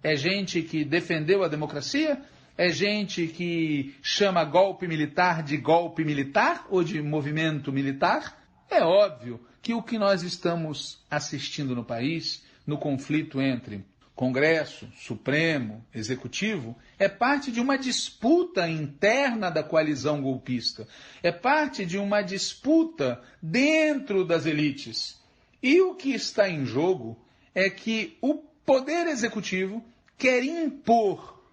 É gente que defendeu a democracia? É gente que chama golpe militar de golpe militar ou de movimento militar? É óbvio que o que nós estamos assistindo no país, no conflito entre Congresso, Supremo, Executivo, é parte de uma disputa interna da coalizão golpista. É parte de uma disputa dentro das elites. E o que está em jogo é que o Poder Executivo quer impor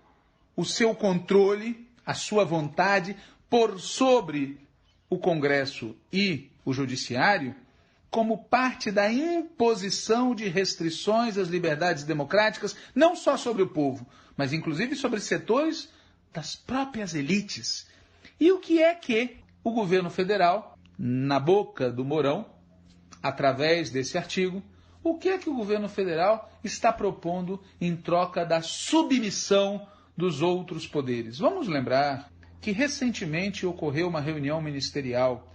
o seu controle, a sua vontade, por sobre o Congresso e o Judiciário, como parte da imposição de restrições às liberdades democráticas, não só sobre o povo, mas inclusive sobre setores das próprias elites. E o que é que o governo federal, na boca do Mourão, através desse artigo, o que é que o governo federal está propondo em troca da submissão dos outros poderes? Vamos lembrar que recentemente ocorreu uma reunião ministerial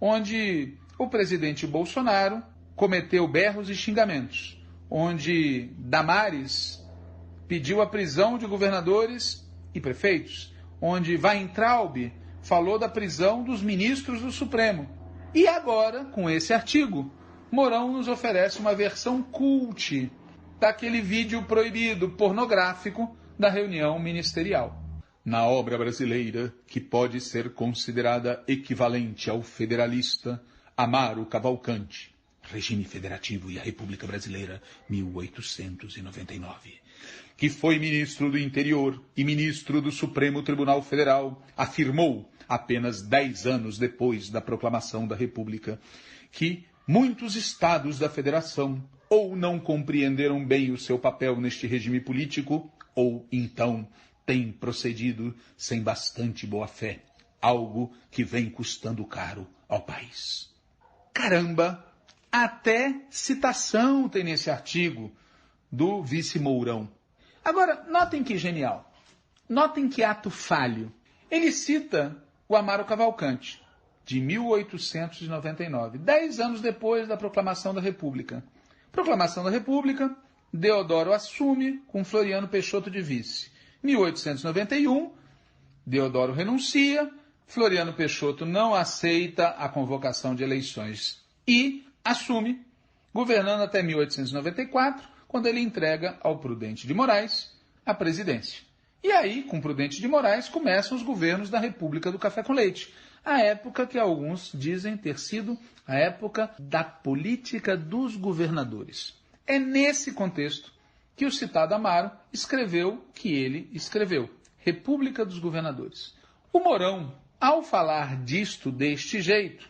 onde o presidente Bolsonaro cometeu berros e xingamentos, onde Damares pediu a prisão de governadores e prefeitos, onde Weintraub falou da prisão dos ministros do Supremo. E agora, com esse artigo, Mourão nos oferece uma versão cult daquele vídeo proibido, pornográfico, da reunião ministerial. Na obra brasileira, que pode ser considerada equivalente ao federalista, Amaro Cavalcante, Regime Federativo e a República Brasileira, 1899, que foi ministro do Interior e ministro do Supremo Tribunal Federal, afirmou, apenas 10 anos depois da proclamação da República, que muitos estados da Federação ou não compreenderam bem o seu papel neste regime político, ou então têm procedido sem bastante boa-fé, algo que vem custando caro ao país. Caramba, até citação tem nesse artigo do vice Mourão. Agora, notem que genial. Notem que ato falho. Ele cita o Amaro Cavalcante, de 1899, 10 anos depois da proclamação da República. Proclamação da República, Deodoro assume com Floriano Peixoto de vice. 1891, Deodoro renuncia, Floriano Peixoto não aceita a convocação de eleições e assume, governando até 1894, quando ele entrega ao Prudente de Moraes a presidência. E aí, com Prudente de Moraes, começam os governos da República do Café com Leite, a época que alguns dizem ter sido a época da política dos governadores. É nesse contexto que o citado Amaro escreveu o que ele escreveu, República dos Governadores. O Mourão, ao falar disto deste jeito,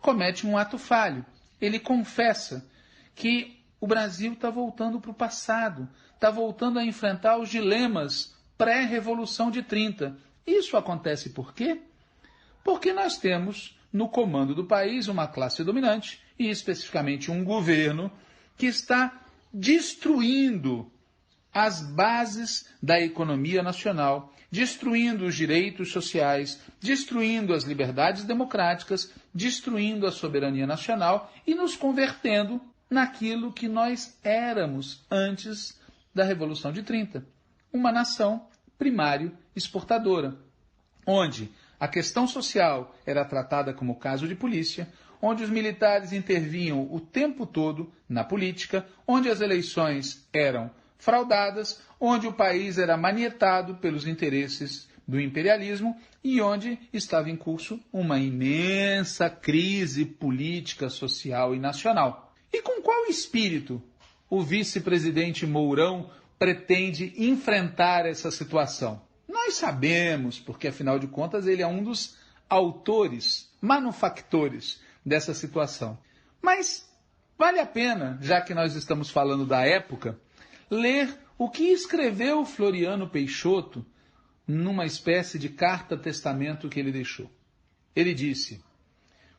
comete um ato falho. Ele confessa que o Brasil está voltando para o passado, está voltando a enfrentar os dilemas pré-revolução de 30. Isso acontece por quê? Porque nós temos no comando do país uma classe dominante, e especificamente um governo, que está destruindo as bases da economia nacional, destruindo os direitos sociais, destruindo as liberdades democráticas, destruindo a soberania nacional e nos convertendo naquilo que nós éramos antes da Revolução de 30. Uma nação primário exportadora, onde a questão social era tratada como caso de polícia, onde os militares intervinham o tempo todo na política, onde as eleições eram fraudadas, onde o país era manietado pelos interesses do imperialismo e onde estava em curso uma imensa crise política, social e nacional. E com qual espírito o vice-presidente Mourão pretende enfrentar essa situação? Nós sabemos, porque afinal de contas ele é um dos autores, manufactores dessa situação. Mas vale a pena, já que nós estamos falando da época, ler o que escreveu Floriano Peixoto numa espécie de carta-testamento que ele deixou. Ele disse: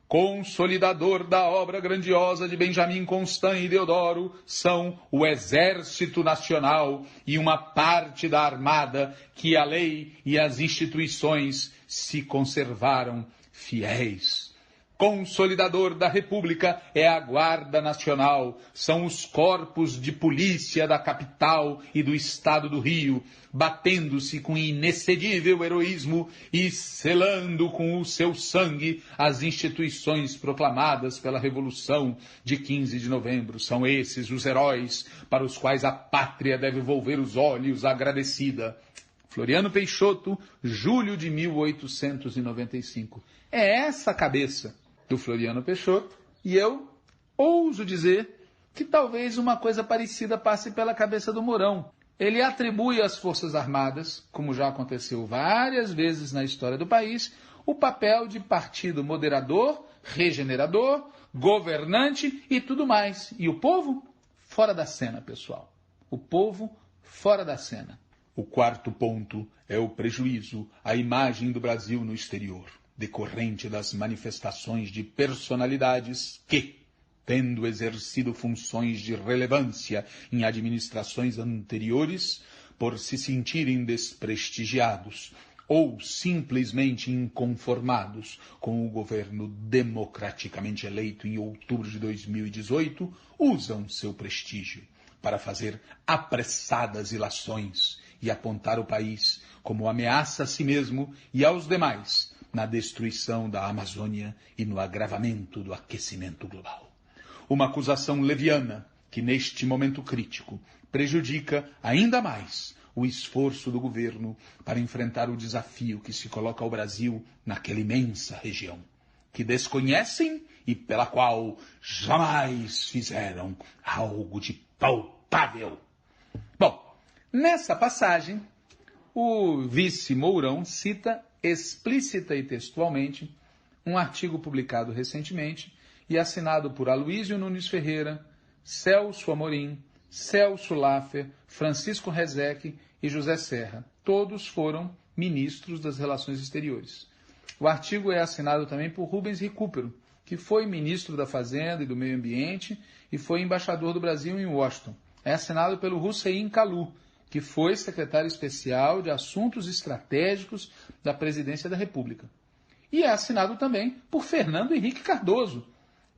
consolidador da obra grandiosa de Benjamin Constant e Deodoro, são o Exército Nacional e uma parte da Armada que a lei e as instituições se conservaram fiéis. Consolidador da República é a Guarda Nacional, são os corpos de polícia da capital e do estado do Rio, batendo-se com inexcedível heroísmo e selando com o seu sangue as instituições proclamadas pela Revolução de 15 de novembro. São esses os heróis para os quais a pátria deve volver os olhos agradecida. Floriano Peixoto, julho de 1895. É essa a cabeça do Floriano Peixoto, e eu ouso dizer que talvez uma coisa parecida passe pela cabeça do Mourão. Ele atribui às Forças Armadas, como já aconteceu várias vezes na história do país, o papel de partido moderador, regenerador, governante e tudo mais. E o povo fora da cena, pessoal. O povo fora da cena. O quarto ponto é o prejuízo à imagem do Brasil no exterior, decorrente das manifestações de personalidades que, tendo exercido funções de relevância em administrações anteriores, por se sentirem desprestigiados ou simplesmente inconformados com o governo democraticamente eleito em outubro de 2018, usam seu prestígio para fazer apressadas ilações e apontar o país como ameaça a si mesmo e aos demais na destruição da Amazônia e no agravamento do aquecimento global. Uma acusação leviana que, neste momento crítico, prejudica ainda mais o esforço do governo para enfrentar o desafio que se coloca ao Brasil naquela imensa região, que desconhecem e pela qual jamais fizeram algo de palpável. Bom, nessa passagem, o vice Mourão cita explícita e textualmente um artigo publicado recentemente e assinado por Aloysio Nunes Ferreira, Celso Amorim, Celso Laffer, Francisco Rezec e José Serra. Todos foram ministros das Relações Exteriores. O artigo é assinado também por Rubens Recupero, que foi ministro da Fazenda e do Meio Ambiente e foi embaixador do Brasil em Washington. É assinado pelo Hussein Kalu, que foi secretário especial de Assuntos Estratégicos da Presidência da República. E é assinado também por Fernando Henrique Cardoso,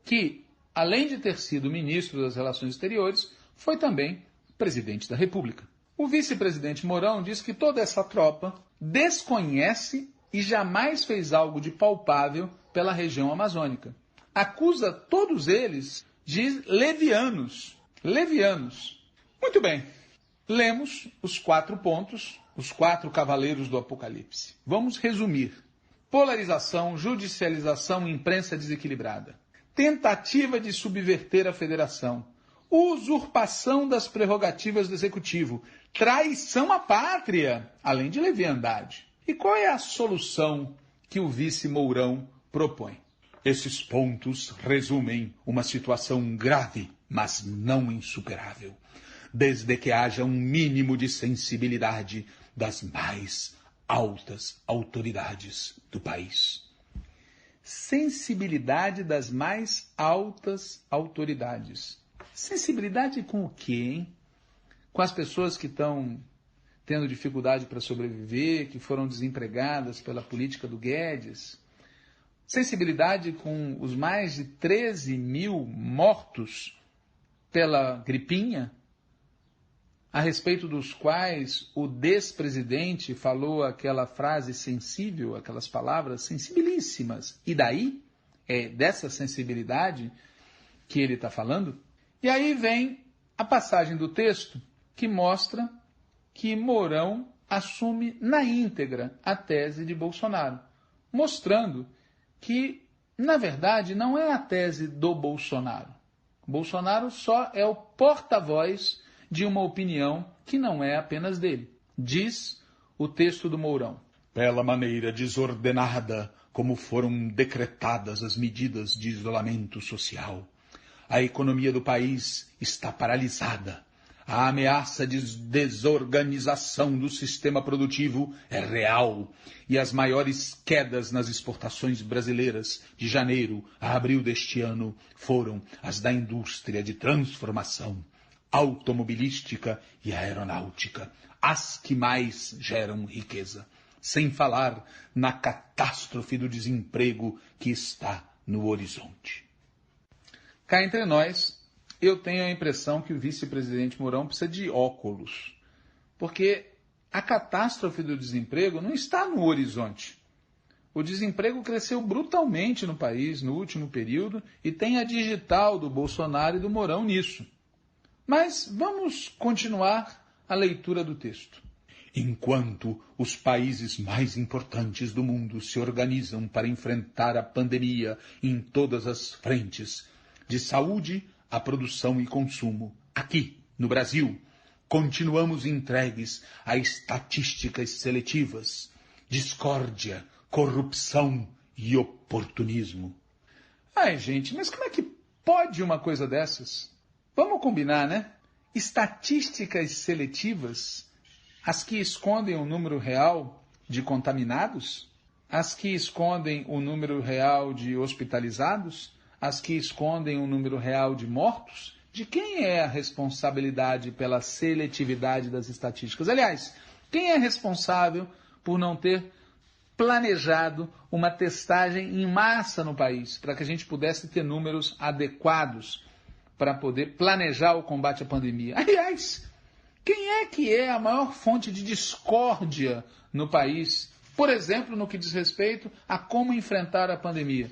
que, além de ter sido ministro das Relações Exteriores, foi também presidente da República. O vice-presidente Mourão diz que toda essa tropa desconhece e jamais fez algo de palpável pela região amazônica. Acusa todos eles de levianos. Levianos. Muito bem. Lemos os 4 pontos, os 4 cavaleiros do Apocalipse. Vamos resumir. Polarização, judicialização, imprensa desequilibrada. Tentativa de subverter a federação. Usurpação das prerrogativas do Executivo. Traição à pátria, além de leviandade. E qual é a solução que o vice Mourão propõe? Esses pontos resumem uma situação grave, mas não insuperável, desde que haja um mínimo de sensibilidade das mais altas autoridades do país. Sensibilidade das mais altas autoridades. Sensibilidade com o quê, hein? Com as pessoas que estão tendo dificuldade para sobreviver, que foram desempregadas pela política do Guedes. Sensibilidade com os mais de 13 mil mortos pela gripinha, a respeito dos quais o despresidente falou aquela frase sensível, aquelas palavras sensibilíssimas. E daí, é dessa sensibilidade que ele está falando. E aí vem a passagem do texto que mostra que Mourão assume na íntegra a tese de Bolsonaro, mostrando que, na verdade, não é a tese do Bolsonaro. Bolsonaro só é o porta-voz de uma opinião que não é apenas dele. Diz o texto do Mourão. Pela maneira desordenada como foram decretadas as medidas de isolamento social, a economia do país está paralisada, A ameaça de desorganização do sistema produtivo é real e as maiores quedas nas exportações brasileiras de janeiro a abril deste ano foram as da indústria de transformação, automobilística e aeronáutica, as que mais geram riqueza, sem falar na catástrofe do desemprego que está no horizonte. Cá entre nós, eu tenho a impressão que o vice-presidente Mourão precisa de óculos, porque a catástrofe do desemprego não está no horizonte. O desemprego cresceu brutalmente no país no último período e tem a digital do Bolsonaro e do Mourão nisso. Mas vamos continuar a leitura do texto. Enquanto os países mais importantes do mundo se organizam para enfrentar a pandemia em todas as frentes, de saúde a produção e consumo, aqui, no Brasil, continuamos entregues a estatísticas seletivas, discórdia, corrupção e oportunismo. Ai, gente, mas como é que pode uma coisa dessas? Vamos combinar, né? Estatísticas seletivas, as que escondem o número real de contaminados, as que escondem o número real de hospitalizados, as que escondem o número real de mortos? De quem é a responsabilidade pela seletividade das estatísticas? Aliás, quem é responsável por não ter planejado uma testagem em massa no país, para que a gente pudesse ter números adequados para poder planejar o combate à pandemia? Aliás, quem é que é a maior fonte de discórdia no país, por exemplo, no que diz respeito a como enfrentar a pandemia?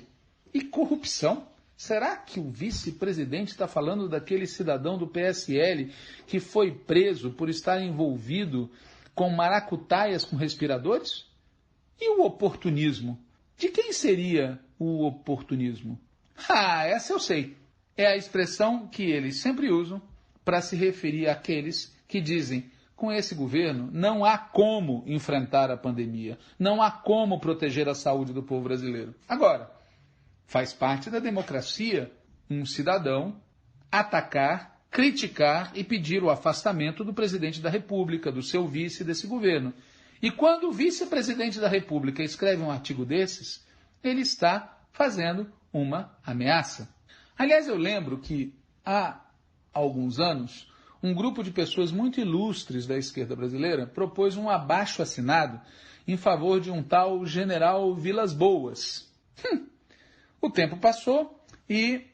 E corrupção? Será que o vice-presidente está falando daquele cidadão do PSL que foi preso por estar envolvido com maracutaias com respiradores? E o oportunismo? De quem seria o oportunismo? Essa eu sei. É a expressão que eles sempre usam para se referir àqueles que dizem: com esse governo não há como enfrentar a pandemia, não há como proteger a saúde do povo brasileiro. Agora, faz parte da democracia um cidadão atacar, criticar e pedir o afastamento do presidente da República, do seu vice desse governo. E quando o vice-presidente da República escreve um artigo desses, ele está fazendo uma ameaça. Aliás, eu lembro que há alguns anos, um grupo de pessoas muito ilustres da esquerda brasileira propôs um abaixo-assinado em favor de um tal general Vilas Boas. O tempo passou e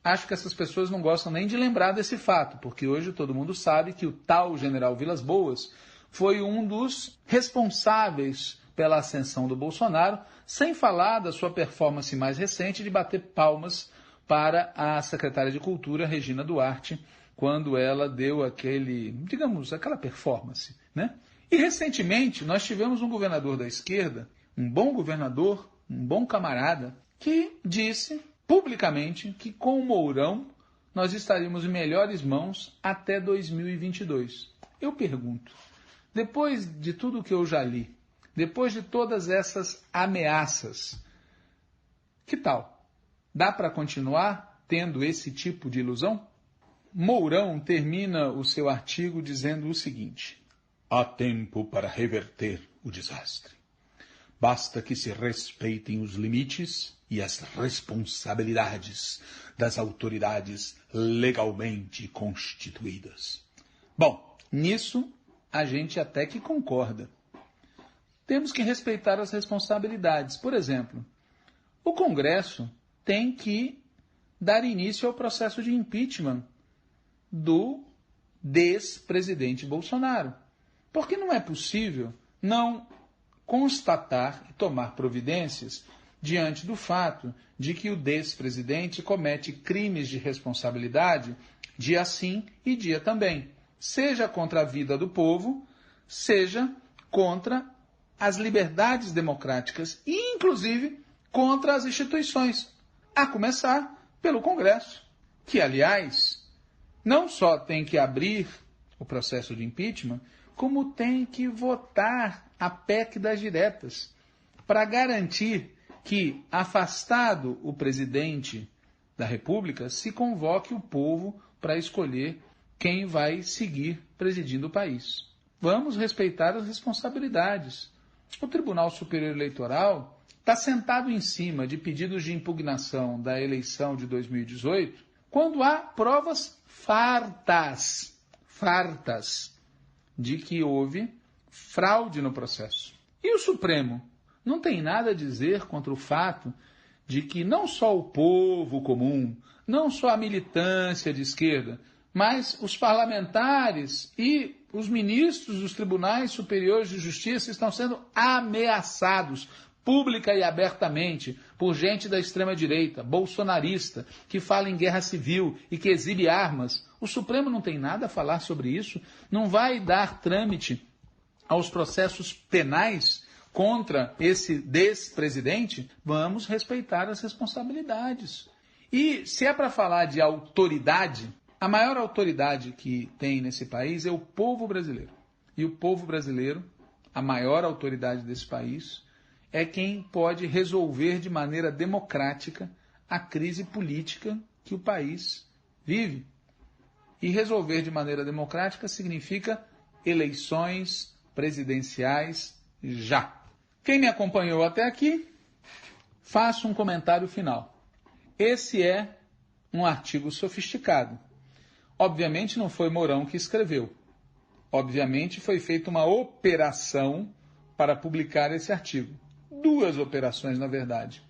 acho que essas pessoas não gostam nem de lembrar desse fato, porque hoje todo mundo sabe que o tal general Vilas Boas foi um dos responsáveis pela ascensão do Bolsonaro, sem falar da sua performance mais recente de bater palmas para a secretária de Cultura, Regina Duarte, quando ela deu aquela performance, né? E recentemente nós tivemos um governador da esquerda, um bom governador, um bom camarada, que disse publicamente que com o Mourão nós estaríamos em melhores mãos até 2022. Eu pergunto, depois de tudo o que eu já li, depois de todas essas ameaças, que tal? Dá para continuar tendo esse tipo de ilusão? Mourão termina o seu artigo dizendo o seguinte: há tempo para reverter o desastre. Basta que se respeitem os limites e as responsabilidades das autoridades legalmente constituídas. Bom, nisso a gente até que concorda. Temos que respeitar as responsabilidades. Por exemplo, o Congresso tem que dar início ao processo de impeachment do ex-presidente Bolsonaro. Porque não é possível não constatar e tomar providências diante do fato de que o ex-presidente comete crimes de responsabilidade dia sim e dia também, seja contra a vida do povo, seja contra as liberdades democráticas e, inclusive, contra as instituições, a começar pelo Congresso, que, aliás, não só tem que abrir o processo de impeachment, como tem que votar a PEC das diretas, para garantir que, afastado o presidente da República, se convoque o povo para escolher quem vai seguir presidindo o país. Vamos respeitar as responsabilidades. O Tribunal Superior Eleitoral está sentado em cima de pedidos de impugnação da eleição de 2018 quando há provas fartas de que houve fraude no processo. E o Supremo não tem nada a dizer contra o fato de que não só o povo comum, não só a militância de esquerda, mas os parlamentares e os ministros dos tribunais superiores de justiça estão sendo ameaçados pública e abertamente por gente da extrema-direita, bolsonarista, que fala em guerra civil e que exibe armas. O Supremo não tem nada a falar sobre isso, não vai dar trâmite aos processos penais contra esse despresidente. Vamos respeitar as responsabilidades. E se é para falar de autoridade, a maior autoridade que tem nesse país é o povo brasileiro. E o povo brasileiro, a maior autoridade desse país, é quem pode resolver de maneira democrática a crise política que o país vive. E resolver de maneira democrática significa eleições presidenciais já. Quem me acompanhou até aqui, faço um comentário final. Esse é um artigo sofisticado. Obviamente não foi Mourão que escreveu. Obviamente foi feita uma operação para publicar esse artigo. 2 operações, na verdade.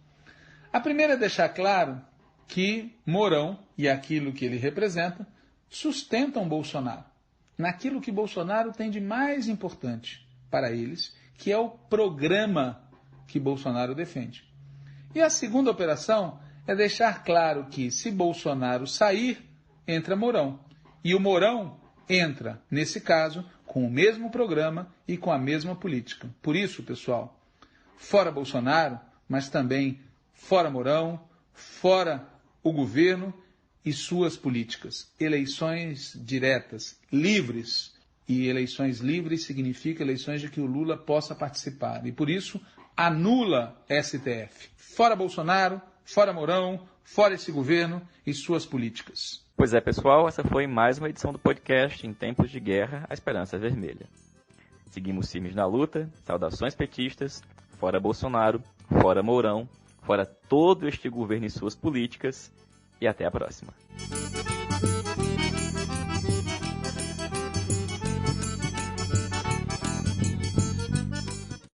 A primeira é deixar claro que Mourão e aquilo que ele representa sustentam Bolsonaro naquilo que Bolsonaro tem de mais importante para eles, que é o programa que Bolsonaro defende. E a segunda operação é deixar claro que, se Bolsonaro sair, entra Mourão. E o Mourão entra, nesse caso, com o mesmo programa e com a mesma política. Por isso, pessoal, fora Bolsonaro, mas também fora Mourão, fora o governo e suas políticas. Eleições diretas, livres. E eleições livres significa eleições de que o Lula possa participar. E por isso, anula STF. Fora Bolsonaro, fora Mourão, fora esse governo e suas políticas. Pois é, pessoal, essa foi mais uma edição do podcast Em Tempos de Guerra, a Esperança Vermelha. Seguimos firmes na luta, saudações petistas, fora Bolsonaro, fora Mourão, fora todo este governo e suas políticas, e até a próxima.